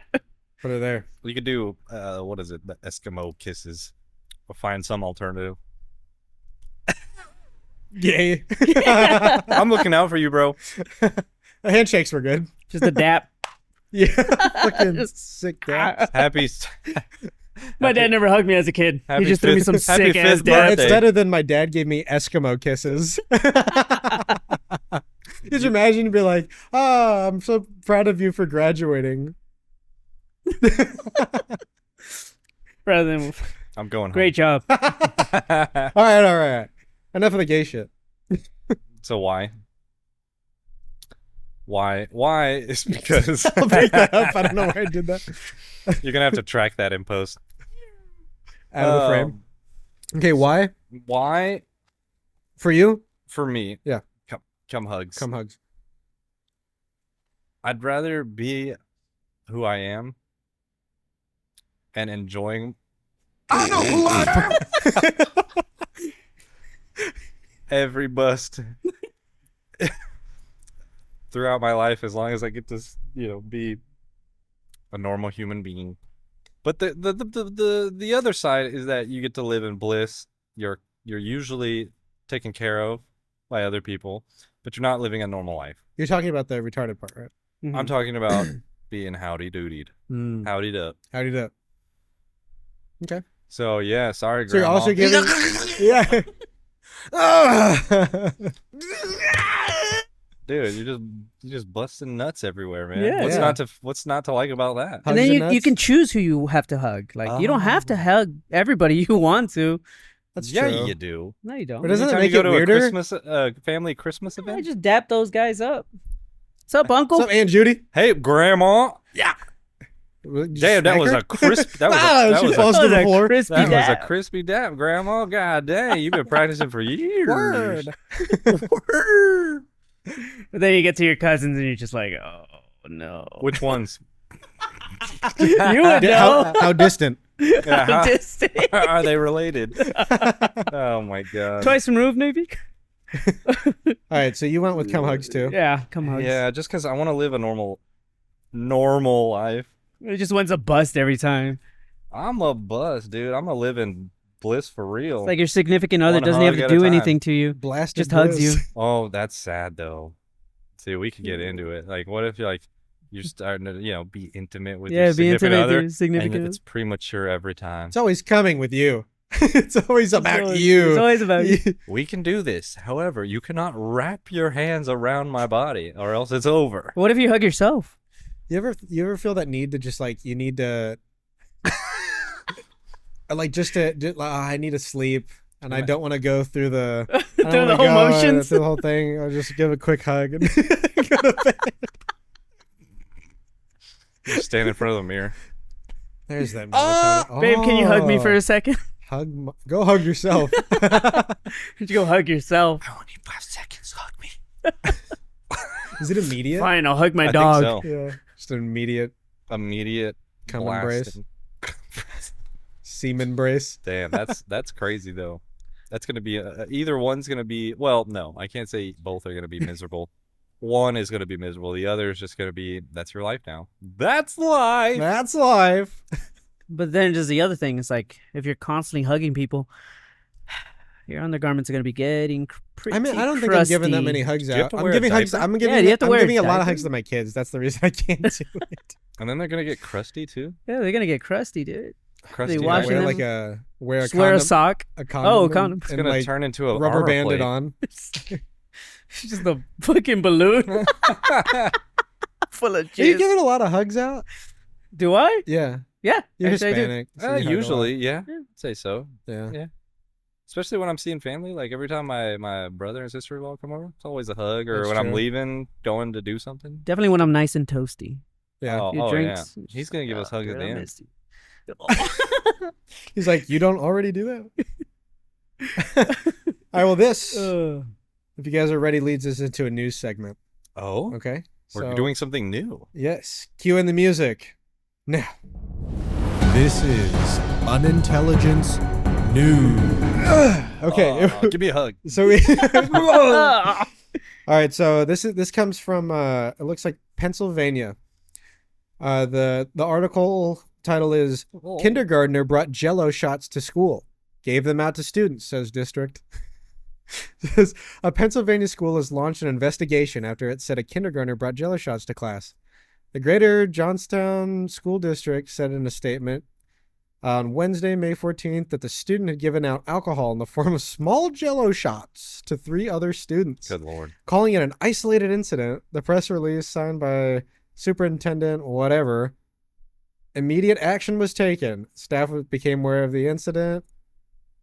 Put it there. You could do what is it? The Eskimo kisses. Or find some alternative. Yay. I'm looking out for you, bro. Handshakes were good. Just a dap. Yeah. Fucking Just- sick dad. Happy. My dad never hugged me as a kid. Happy He just threw me fifth- some happy sick ass fifth Bro, dab. it's birthday. better than my dad gave me Eskimo kisses. Could you imagine to be like, oh, I'm so proud of you for graduating. Rather than I'm going. great job. All right. Enough of the gay shit. So why? Why is because I'll pick that up. I don't know why I did that. you're gonna have to track that in post. Out of the frame. Okay, why? Why For you? for me? Yeah. Come hugs. Come hugs. I'd rather be who I am and enjoying. I know who I am. Every bust throughout my life, as long as I get to, be a normal human being. But the other side is that you get to live in bliss. You're usually taken care of by other people, but you're not living a normal life. You're talking about the retarded part, right? I'm talking about being howdy doodied, Mm. howdied up. How do you do it? Okay. So yeah, sorry, So you're Grandma. also giving. Yeah. Ah. Dude, you just busting nuts everywhere, man. Yeah. What's not to like about that? And Hugs then and you nuts? can choose who you have to hug. Like you don't have to Oh. hug everybody you want to. That's Yeah, true. you do. No, you don't. But doesn't it Anytime make you it go to weirder? a Christmas, family Christmas I event? just dap those guys up. What's up, Uncle? What's up, Aunt Judy? Hey, Grandma. Yeah. Damn, that was a crisp. That was Wow, she a, falls to That was the a floor. crispy that was a dap. crispy dap, Grandma. God dang, you've been practicing for years. Word. Word. But then you get to your cousins and you're just like, oh no. Which ones? You would know. How distant? Yeah, how- Distant. are they related? Oh my god. Twice removed, maybe. All right, so you went with come hugs too. Yeah, come on. Yeah, just because I want to live a normal life. It just wins a bust every time. I'm a bust, dude. I'm a live in bliss for real. It's like your significant other One doesn't have hug to at a do time. anything to you. Blasted Just hugs bliss. you. Oh, that's sad though. See, we could get into it. Like, what if you're starting to, be intimate with Yeah, your be significant intimate with other, your significant and other. it's premature every time. It's always coming with you. It's always about It's always- you. It's always about you. We can do this. However, you cannot wrap your hands around my body, or else it's over. What if you hug yourself? You ever feel that need to just like you need to like I need to sleep and I don't want to go through the I don't Through wanna the whole go, motions. through the whole thing. I'll just give a quick hug and go to bed. You stand in front of the mirror. There's that. Babe, can you hug me for a second? Go hug yourself. You go hug yourself. I only need 5 seconds. Hug me. Is it immediate? Fine, I'll hug my I dog. think so. Yeah, just an immediate Immediate cum blast. embrace, semen brace. Damn, that's crazy though. That's gonna be either one's gonna be. Well, no, I can't say both are gonna be miserable. One is gonna be miserable. The other is just gonna be. That's your life now. That's life. That's life. But then just the other thing is like if you're constantly hugging people, your undergarments are gonna be getting pretty. I mean, I don't think I'm giving that crusty. many hugs Do you have out. to I'm wear a giving hugs. diaper? I'm giving. Yeah, you have to I'm wear a giving a lot of diaper. hugs to my kids. That's the reason I can't do it. And then they're gonna get crusty too. Yeah, they're gonna get crusty, dude. Crusty. They I washing wear them- like a wear a Just wear a condom. sock. A condom. Oh, a and- condom. It's and, gonna like, turn into a rubber armor banded plate. on. Just a fucking balloon full of Are you jizz. giving a lot of hugs out? Do I? Yeah. Yeah, You're actually I do. Hispanic. so you hug a lot. Usually, yeah. Yeah. Say so. Yeah. Yeah. Especially when I'm seeing family. Like every time my brother and sister-in-law come over, it's always a hug. Or That's when I'm true. leaving, going to do something. Definitely when I'm nice and toasty. Yeah. Oh, Your yeah. drinks. He's gonna give us hugs dude, at the I end. missed you. He's like, you don't already do that? All right. Well, this, Uh, if you guys are ready, leads us into a news segment. Oh, Okay. we're doing something new. Yes. Cue in the music. Now. This is Unintelligents News. Okay. Aw, give me a hug. So we. Ah. All right. So this comes from. It looks like Pennsylvania. The article title is Kindergartner brought Jello shots to school, gave them out to students, says district. Says, a Pennsylvania school has launched an investigation after it said a kindergartner brought Jello shots to class. The Greater Johnstown School District said in a statement on Wednesday, May 14th, that the student had given out alcohol in the form of small Jello shots to 3 other students. Good Lord. Calling it an isolated incident, the press release signed by superintendent whatever, immediate action was taken. Staff became aware of the incident,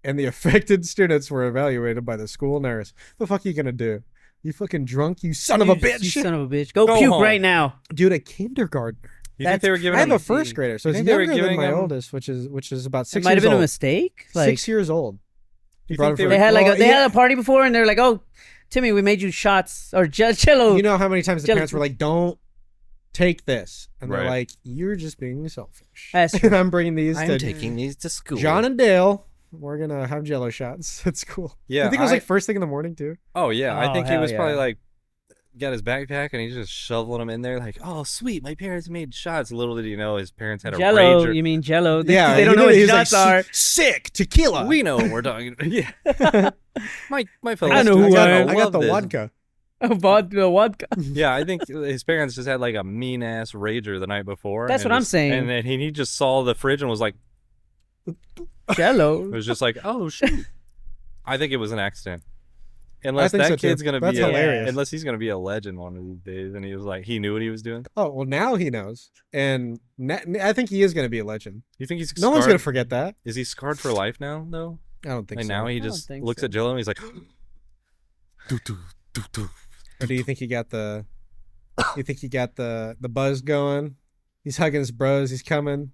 and the affected students were evaluated by the school nurse. What the fuck are you gonna do? You fucking drunk, you son of a bitch! You son of a bitch. Go Go puke home. right now. Dude, a kindergartner. You think they were giving I have him a first grader, so You it's think they were younger than giving my him- oldest, which is about 6 It might years have been old. a mistake. Like 6 years old. You Brought think it they for- were- they had Well, they yeah. had a party before, and they're like, "Oh, Timmy, we made you shots or jello." You know how many times the Jello- parents were like, "Don't take this," and they're Right. like, "You're just being selfish." That's And I'm bringing these I'm to taking these to school. John and Dale. We're gonna have Jello shots. It's cool. Yeah, you think it was I- like first thing in the morning too? Oh yeah, I Oh, think he hell was probably yeah. like got his backpack and he's just shoveling them in there like, oh sweet, my parents made shots. Little did he know his parents had a Jello. rager. You mean jello? They, Yeah, they don't he know what did it. He was shots like, are. Sick tequila. We know what we're talking about. Yeah. my fellow I know who students I are am. gonna I got love the this. vodka. Vodka. Yeah, I think his parents just had like a mean ass rager the night before. That's and what I'm just- saying. And then he just saw the fridge and was like, it Jello. was just like, oh shoot. I think it was an accident. Unless think that so, too. kid's gonna That's be hilarious. unless he's gonna be a legend one of these days, and he was like, he knew what he was doing. Oh well, now he knows, and I think he is gonna be a legend. You think he's No one's scarred- gonna forget that. Is he scarred for life now though? I don't think Like so. now he I don't just think looks so. at Jello and he's like, Or do you think he got the? You think he got the buzz going? He's hugging his bros. He's coming.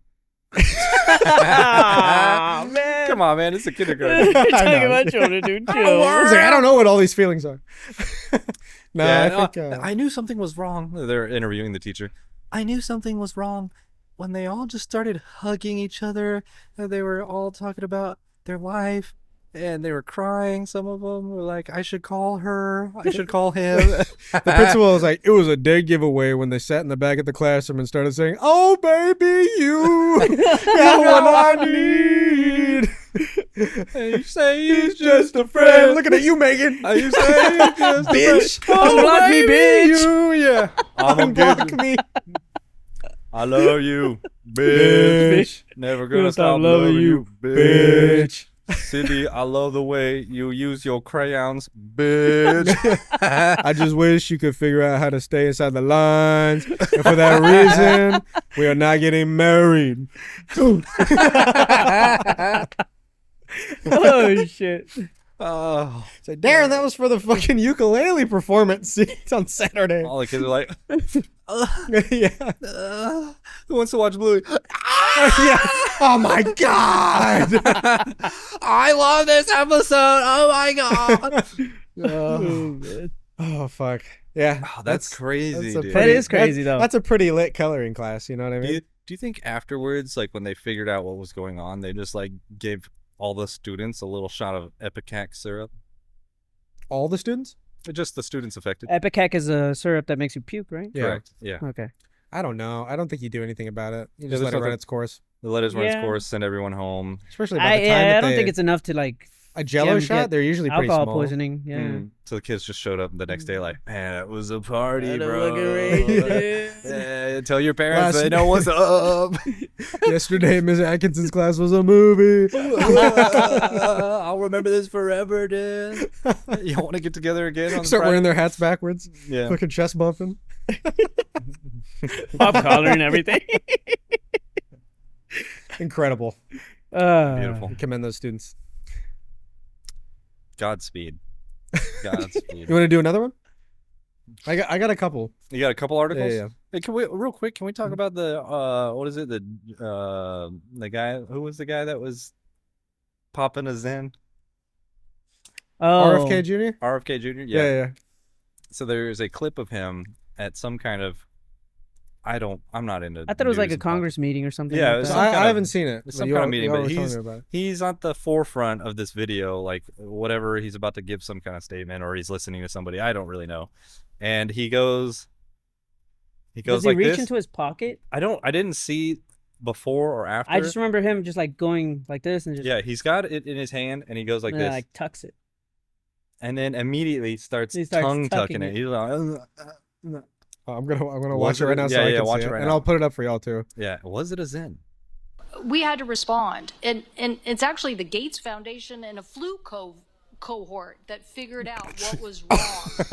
Ah, man. come on, man, it's a kindergarten. You're I talking know. about children, dude. He's Chill. like, I don't know what all these feelings are. No, Yeah, I think. I knew something was wrong. They're interviewing the teacher. I knew something was wrong when they all just started hugging each other. They were all talking about their life, and they were crying. Some of them were like, "I should call her. I should call him." The principal was like, it was a dead giveaway when they sat in the back of the classroom and started saying, "Oh, baby, you got what I need." And you say he's Just a friend. Looking at you, Megan. You say he's just a Bitch. Unblock me, bitch. You, yeah. I'm a Unblock good. me. I love you, bitch. Bitch. Never Gonna gonna stop loving you, bitch. Bitch. Cindy, I love the way you use your crayons, bitch. I just wish you could figure out how to stay inside the lines. And for that reason, we are not getting married. Oh shit. Oh, So, Darren, that was for the fucking ukulele performance on Saturday. all the kids are like, Yeah. who wants to watch Bluey? Yeah. Oh my god. I love this episode. Oh my god. Oh, oh, fuck. Yeah. Oh, that's crazy, that's a dude. That is crazy, though. That's a pretty lit coloring class, you know what I mean? Do you think afterwards, like when they figured out what was going on, they just like gave all the students a little shot of Epicac syrup? All the students? Just the students affected. Epicac is a syrup that makes you puke, right? Yeah. Correct. Yeah. Okay. I don't know. I don't think you do anything about it. You just there's let it run nothing- its course. The letters run its Yeah. course, send everyone home. Especially by the time I that don't they, think it's enough to like a Jello them shot. get They're usually pretty alcohol small. poisoning. Yeah. Mm. So the kids just showed up the next day like, man, it was a party, Had a bro. fucking rage, dude. Yeah, tell your parents Last- they know what's up. Yesterday, Miss Atkinson's class was a movie. I'll remember this forever, dude. You want to get together again on Start Friday? wearing their hats backwards. Yeah. Fucking chest bumping. Pop collar and everything. Incredible. Beautiful. I commend those students. Godspeed. You Godspeed. want to do another one? I got a couple. You got a couple articles? Yeah. Hey, can we real quick? Can we talk about the what is it? The guy who was the guy that was popping a Zen? Oh. RFK Jr. RFK Jr. Yeah. So there's a clip of him at some kind of I'm not into. I thought it was like news a and pop- Congress meeting or something. Yeah, like it was that. some kind I of- haven't seen it. It's but some you kind of al- meeting, you but always told me about it. he's at the forefront of this video, like whatever he's about to give some kind of statement or he's listening to somebody. I don't really know. And he goes, He goes Does he like reach this. into his pocket? I didn't see before or after. I just remember him just like going like this and just Yeah, he's got it in his hand and he goes like this. like tucks it. And then immediately starts, He starts tongue tucking tucking it. it. He's like, I'm gonna Was watch it right now so yeah, I yeah, can watch see it it, right and now. I'll put it up for y'all too. yeah, was it a Zen? We had to respond, and it's actually the Gates Foundation and a flu cohort that figured out what was wrong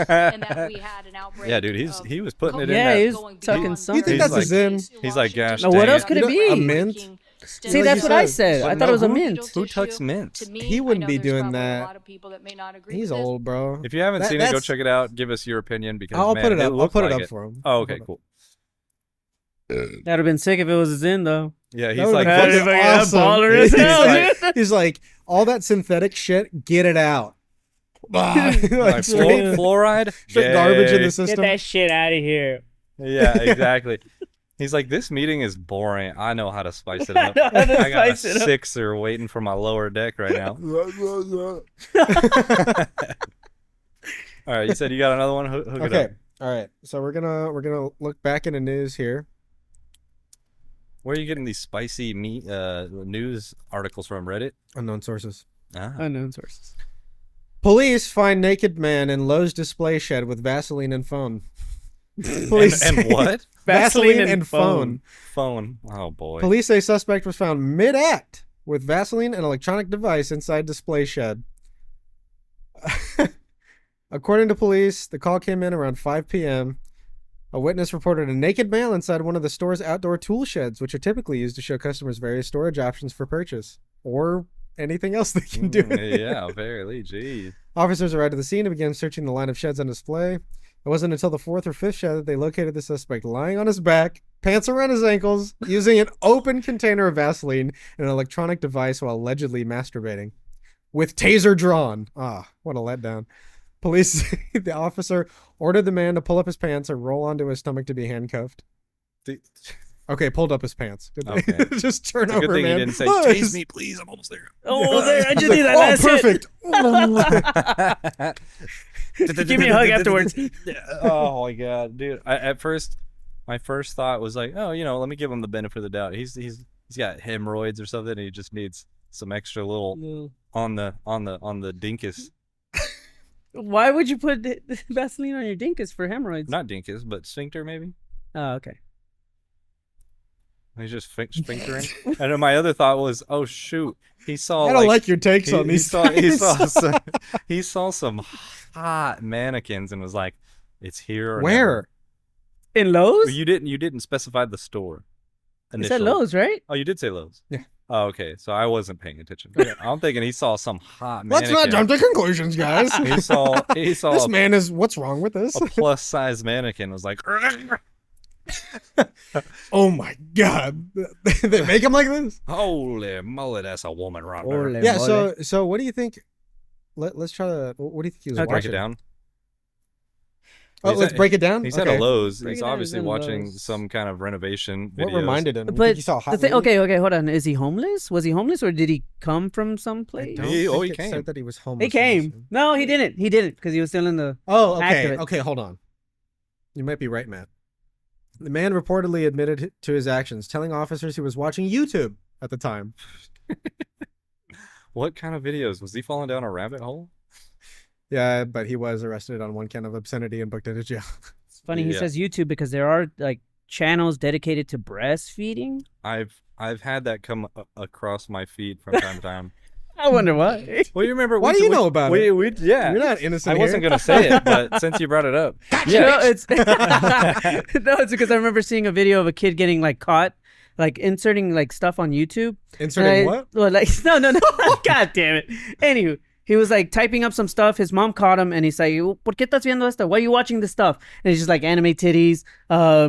and that we had an outbreak. Yeah, dude, he was putting it in Yeah, that. he was going tucking beyond something. You think He's that's a Zen? He's like, gosh, Now, what dang else it. could it You know, be? a mint? See, Like that's you what I said, said. I but thought it was a who- mint. Who tucks mint? He wouldn't be doing that. He's old, bro. If you haven't That- seen it, go that's- check it out. Give us your opinion because I'll man, put it up. I'll looked put it like up for him. Oh, okay, cool. That'd have been sick if it was a Zen though. Yeah, That he's would've like, been That'd fucking be fucking awesome. baller as He's hell, like- dude. He's like, all that synthetic shit, get it out. like Like, straight, fluoride, straight garbage in Yay. the system. shit out of here. Yeah, exactly. He's like, this meeting is boring. I know how to spice it up. know how to I got a spice it up. sixer waiting for my lower deck right now. All right, you said you got another one. Hook it Okay. up. All right. So we're gonna look back into news here. Where are you getting these spicy meat news articles from? Reddit? Unknown sources. Ah. Unknown sources. Police find naked man in Lowe's display shed with Vaseline and phone. Police And say- what? Vaseline and phone. Phone. Oh boy. Police say suspect was found mid-act with Vaseline and electronic device inside display shed. According to police, the call came in around 5 p.m. A witness reported a naked male inside one of the store's outdoor tool sheds, which are typically used to show customers various storage options for purchase or anything else they can do. Yeah, apparently. Jeez. Officers arrived at the scene and began searching the line of sheds on display. It wasn't until the fourth or fifth shed that they located the suspect lying on his back, pants around his ankles, using an open container of Vaseline and an electronic device while allegedly masturbating. With taser drawn. Ah, what a letdown. Police say the officer ordered the man to pull up his pants and roll onto his stomach to be handcuffed. Okay, pulled up his pants. Good thing. Okay. Just turn It's a over, good thing man. he didn't say, Oh, "Tase it's- me, please. I'm almost there." Oh, there! I just He's need like, that. oh, That's perfect. Give me a hug afterwards. Oh my god, dude! My first thought was like, oh, let me give him the benefit of the doubt. He's got hemorrhoids or something. And he just needs some extra little on the dinkus. Why would you put Vaseline on your dinkus for hemorrhoids? Not dinkus, but sphincter maybe. Oh, okay. He's just sphinctering. And then my other thought was, oh shoot, he saw. I don't like your takes he, on he these saw things. he saw some hot mannequins and was like, it's here. Or Where? In never. Lowe's? You didn't specify the store. You said initially. Lowe's, right? Oh, you did say Lowe's. Yeah. Oh, okay. So I wasn't paying attention. I'm thinking he saw some hot Let's mannequin. not jump to conclusions, guys. He saw This man is. What's wrong with this? a plus size mannequin. Was like, Oh my god, they make him like this. holy moly, that's a woman right there. Ole Yeah. mole. So what do you think? Let's try to. What do you think he was Okay. Break watching? it down. Oh, He's let's at- break it down. He's at Okay. a Lowe's. Break He's it down, obviously he's in watching Lowe's. some kind of renovation What videos. reminded him? You think But he saw the hot thing, lady? okay, hold on. Is he homeless? Was he homeless, or did he come from I someplace? don't He- think he it came. said that he was homeless. He came. No, he didn't. He didn't because he was still in the. Oh, okay. Activate. Okay, hold on. You might be right, Matt. The man reportedly admitted to his actions, telling officers he was watching YouTube at the time. What kind of videos? Was he falling down a rabbit hole? Yeah, but he was arrested on one count of obscenity and booked into jail. It's funny he Yeah. says YouTube because there are like channels dedicated to breastfeeding. I've had that come across my feed from time to time. I wonder why. Well, you remember? Why do you know about it? Yeah. You're not innocent. I wasn't here. gonna say it, but since you brought it up, No, it's no, it's because I remember seeing a video of a kid getting like caught, like inserting like stuff on YouTube. Inserting And what? Well, like no. God damn it. Anywho, he was like typing up some stuff. His mom caught him, and he's like, "¿Por qué estás viendo esto? Why are you watching this stuff?" And he's just like anime titties,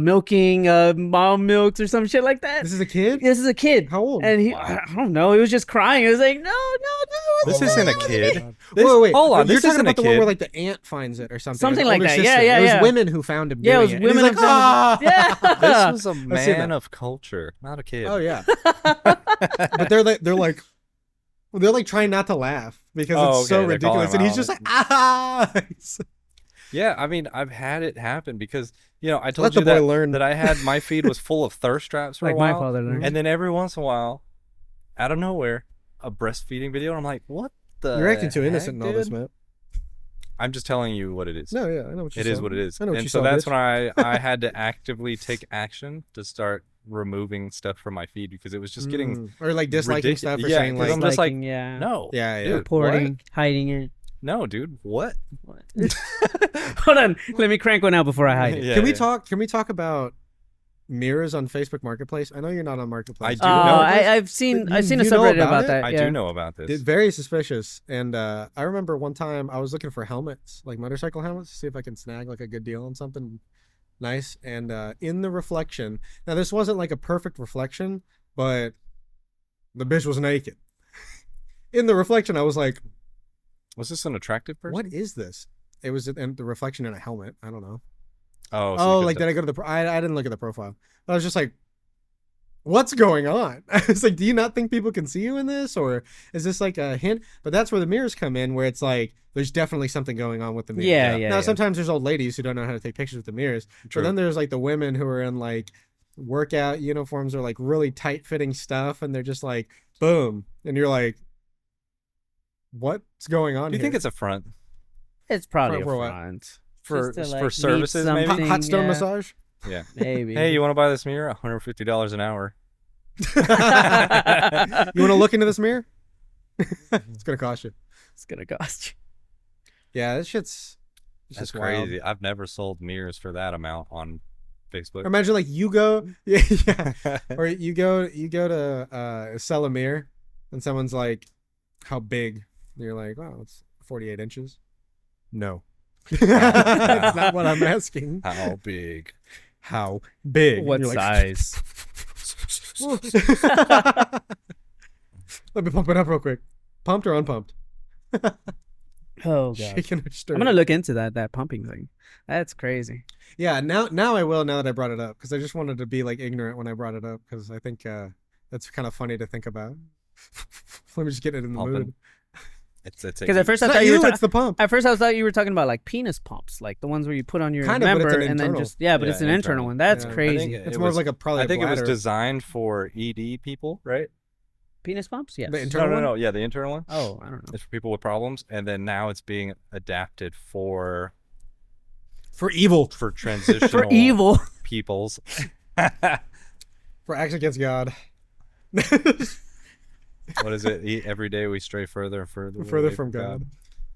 milking, mom milks or some shit like that. This is a kid? This is a kid. How old? And he, I don't know. He was just crying. He was like, no. this isn't a kid. Wait. Hold on, You're this talking isn't about a the one kid. where like the aunt finds it or something. Something His like older that. sister. Yeah, It was yeah. women who found him. Yeah, it doing was And women he's who like, found him. ah! Yeah. This was a I've seen man that. of culture, not a kid. Oh yeah. But they're like trying not to laugh because Oh, it's so okay, they're calling ridiculous, him and he's out. just like ah. Yeah, I mean, I've had it happen because I Let told the you boy that learn. that I had my feed was full of thirst traps for Like a my while, father learned. and then every once in a while, out of nowhere, a breastfeeding video, and I'm like, what the? You're acting too heck, innocent in all this, dude? Matt. I'm just telling you what it is. No, yeah, I know what you It saw. is what it is. I know what And you so saw, that's bitch. when I had to actively take action to start removing stuff from my feed because it was just getting Or like disliking stuff or Yeah, saying 'cause like, I'm just like, Disliking, yeah. no, yeah, yeah. dude, Reporting, hiding it. what? No, dude, what? What? Hold on, let me crank one out before I hide it. Yeah, Can we yeah. talk? Can we talk about mirrors on Facebook Marketplace? I know you're not on Marketplace. I do know. I've seen You- a you know subreddit about about it? that. I yeah. do know about this. Very suspicious. And I remember one time I was looking for helmets, like motorcycle helmets, to see if I can snag like a good deal on something nice. And in the reflection, now this wasn't like a perfect reflection, but the bitch was naked. In the reflection, I was like, Was this an attractive person? "What is this?" It was in the reflection in a helmet. I don't know. Oh, so Oh, you like could did I go to the? I didn't look at the profile. I was just like, what's going on? I was like, do you not think people can see you in this, or is this like a hint? But that's where the mirrors come in, where it's like there's definitely something going on with the mirrors. Yeah, Yeah. yeah. Now yeah. sometimes there's old ladies who don't know how to take pictures with the mirrors, True. but then there's like the women who are in like workout uniforms or like really tight fitting stuff, and they're just like boom, and you're like, what's going on? Do you here? think it's a front It's probably For a what? front. for Just to, for like, services? meet Maybe. something. hot stone yeah. massage? Yeah. Maybe. Hey, you want to buy this mirror? $150 an hour. You want to look into this mirror? It's gonna cost you. It's gonna cost you. Yeah, this shit's it's That's just wild. crazy. I've never sold mirrors for that amount on Or Facebook. imagine like you go, yeah, or you go to sell a mirror, and someone's like, "How big?" And you're like, "Oh, it's 48 inches." No, that's not what I'm asking. How big? How big? What And you're size? Let me pump it up real quick. Pumped or unpumped? Oh god. Shaking or I'm stirring? gonna look into that pumping thing. That's crazy. Yeah, now I will. Now that I brought it up, because I just wanted to be like ignorant when I brought it up, because I think that's kind of funny to think about. Let me just get it in the Pumping. mood. It's a Because at first It's I not thought you you, were it's the pump. at first I thought you were talking about like penis pumps, like the ones where you put on your Kind of, but it's member an and then internal. just but Yeah, it's an internal internal. one. That's Yeah. I crazy. think It's it more was- of like a probably. I think a it was bladder. designed for ED people, right? Penis pumps? Yes. The internal No, one? no. Yeah, the internal one. Oh, I don't know. It's for people with problems, and then now it's being adapted for for evil, transitional For evil. peoples. for acts against God, What is it? Every day we stray further and further, further away from God.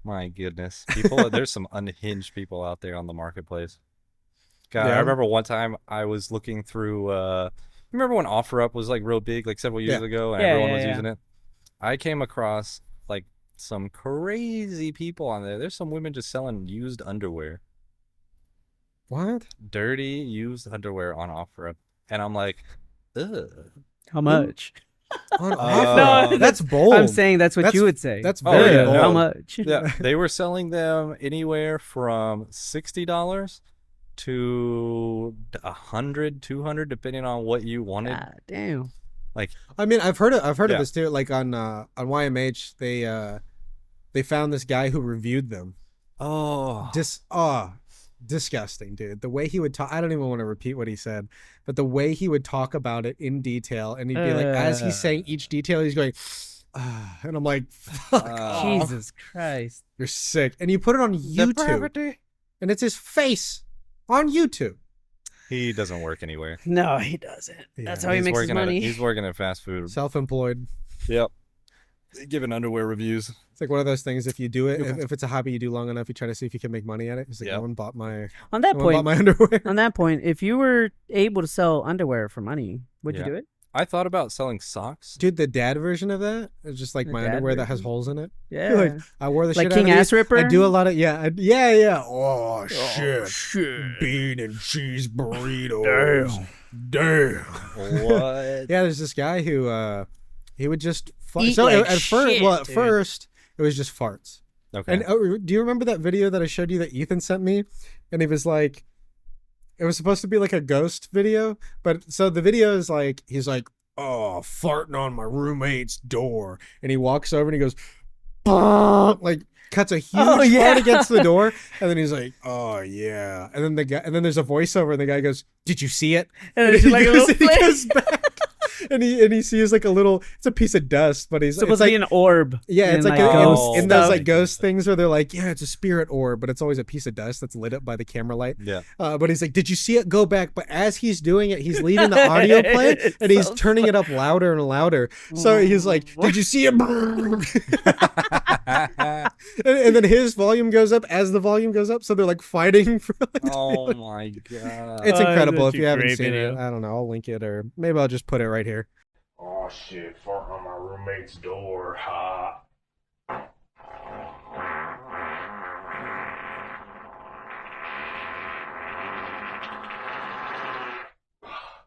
My goodness, people! There's some unhinged people out there on the marketplace. God, Yeah. I remember one time I was looking through. Remember when OfferUp was like real big, like several years Yeah. ago, and Yeah, everyone yeah, was yeah. using it. I came across like some crazy people on there. There's some women just selling used underwear, What? dirty used underwear on OfferUp, and I'm like, ugh. How much? On No, offer? That's bold. I'm saying that's what That's- you would say. That's Oh, very yeah, bold. no. How much? Yeah, they were selling them anywhere from $60 to 100, 200, depending on what you wanted. God damn. I mean, I've heard of Yeah. this too. Like on YMH, they found this guy who reviewed them. Oh, Disgusting, dude. The way he would talk, I don't even want to repeat what he said, but the way he would talk about it in detail, and he'd be like, as he's saying each detail, he's going, and I'm like, fuck off. Jesus Christ. You're sick. And you put it on YouTube, and it's his face on YouTube. he doesn't work anywhere. No, he doesn't. That's Yeah, how he He's makes his working money. he's working at fast food. Self-employed. Yep. Giving underwear reviews. It's like one of those things. If you do it, if it's a hobby you do long enough, you try to see if you can make money at it. It's like Yeah. no one bought my, On that no one bought point, my underwear. on that point, if you were able to sell underwear for money, would Yeah. you do it? I thought about selling socks. Dude, the dad version of that is just like The my dad underwear that has version? holes in it. Yeah. Like I wore the Like shit King out of Ass these. Ripper? I do a lot of yeah. Oh shit. shit. Bean and cheese burritos. Damn. What? Yeah, there's this guy who he would just Eat so like at first shit, at dude. first it was just farts. Okay. And do you remember that video that I showed you that Ethan sent me? And he was like, it was supposed to be like a ghost video, but so the video is like, he's like, oh, farting on my roommate's door, and he walks over and he goes, "Bah," like, cuts a huge Oh, yeah. fart against the door, and then he's like, "Oh yeah," and then there's a voiceover, and the guy goes, "Did you see it?" And it's like a little he flame. goes back, and he sees like a little, it's a piece of dust, but he's Supposed it's to be like. an orb. Yeah, it's and, like, ghost in those stuff. like ghost things where they're like, yeah, it's a spirit orb, but it's always a piece of dust that's lit up by the camera light. Yeah. But he's like, did you see it? Go back. But as he's doing it, he's leaving the audio play It's and he's so turning it up louder and louder. So he's like, did you see it? and then his volume goes up as the volume goes up. So they're like fighting for like, Oh my god. it's incredible. That's If you a haven't great seen video. it, I don't know. I'll link it or maybe I'll just put it right here. Oh shit, fart on my roommate's door. Ha.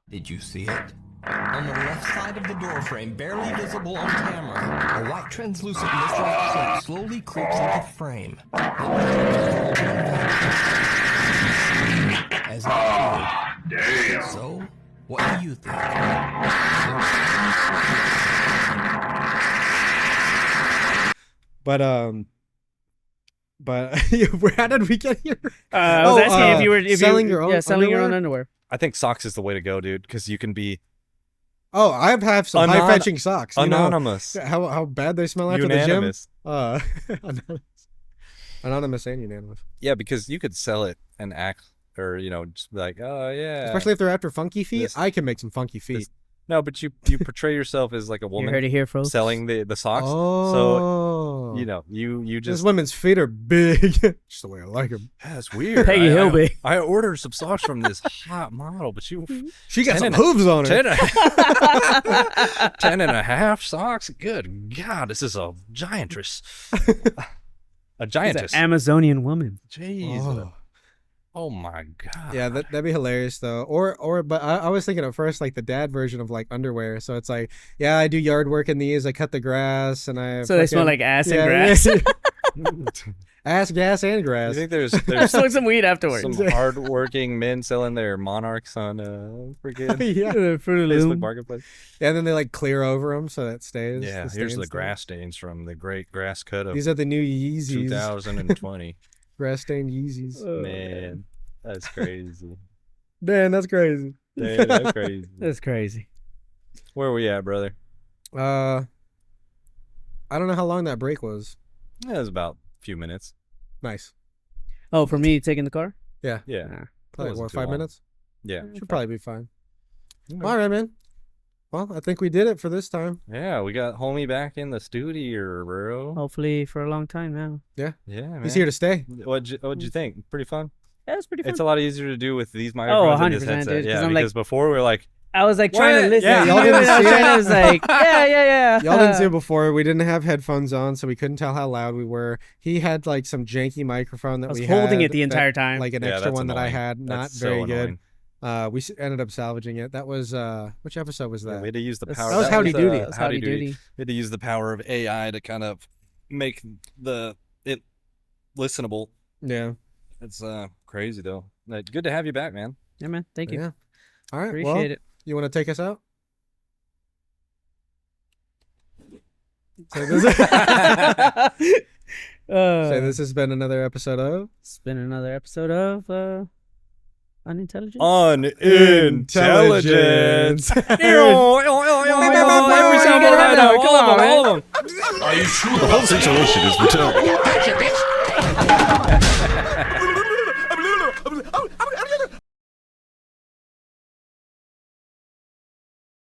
Did you see it? On the left side of the doorframe, barely visible on camera, a white translucent mist like soap slowly creeps into the frame. As it appeared. Damn. So, what do you think? But how did we get here? I was asking if you were selling your own selling your own underwear? underwear. I think socks is the way to go, dude, because you can be Oh, I have some Anon- high fetching socks. You know anonymous, how bad they smell after unanimous. the gym. Anonymous and unanimous. Yeah, because you could sell it and act, or just be like, oh yeah. Especially if they're after funky feet. This- I can make some funky feet. No, but you portray yourself as like a You woman heard it here, folks. selling the socks. Oh, So you this just women's feet are big. Just the way I like them. yeah, it's weird. Peggy Hilby. I ordered some socks from this hot model, but you She got 10 some and a- hooves on her. 10 and a half socks. Good God, this is a giantess. A It's giantess. an Amazonian woman. Jesus. Oh. Oh my God. Yeah, that'd be hilarious though. But I was thinking at first like the dad version of like underwear. So it's like, yeah, I do yard work in these. I cut the grass and I. So they smell like ass and yeah, grass. yeah. Ass, gas, and You grass. think there's Smoke some weed afterwards. some hardworking men selling their monarchs on freaking Yeah. Fruit of Facebook Loom. Marketplace? And then they like clear over them so that stays. Yeah, the here's stains the stay. grass stains from the great grass cut of These are the new Yeezys. 2020. Grass stained Yeezys. Man, that's crazy. Man, that's crazy. Damn, that's crazy. That's crazy. Where are we at, brother? I don't know how long that break was. Yeah, it was about a few minutes. Nice. Oh, for me taking the car? Yeah. Probably wasn't what, too 5 long. minutes? Yeah. Should probably be fine. Okay. All right, man. Well, I think we did it for this time. Yeah, we got homie back in the studio, bro. Hopefully for a long time now. Yeah, man. He's here to stay. What'd you think? Pretty fun. Yeah, it's pretty fun. It's a lot easier to do with these microphones and this 100%, headset. dude, 'cause Yeah, I'm like- because before we were like, I was like trying to What? listen. Yeah. Y'all didn't I was see it? I was like, yeah. Y'all didn't see it before. We didn't have headphones on, so we couldn't tell how loud we were. He had like some janky microphone that I was we holding had it the that- entire time. like an Yeah, extra that's one that I annoying. had, not That's so very good. annoying. Ended up salvaging it. That was which episode was Yeah, that? we had to use the That's- power. That was Howdy Doody. That's Howdy Doody. We had to use the power of AI to kind of make it listenable. Yeah. It's crazy though. Good to have you back, man. Yeah, man. Thank you. Yeah. All right. Appreciate well, it. You want to take us out? Say this has been another episode of It's been another episode of Unintelligents. Unintelligence. Every single one of them. Come on, man. Are you sure The whole situation is retarded. Gotcha, bitch.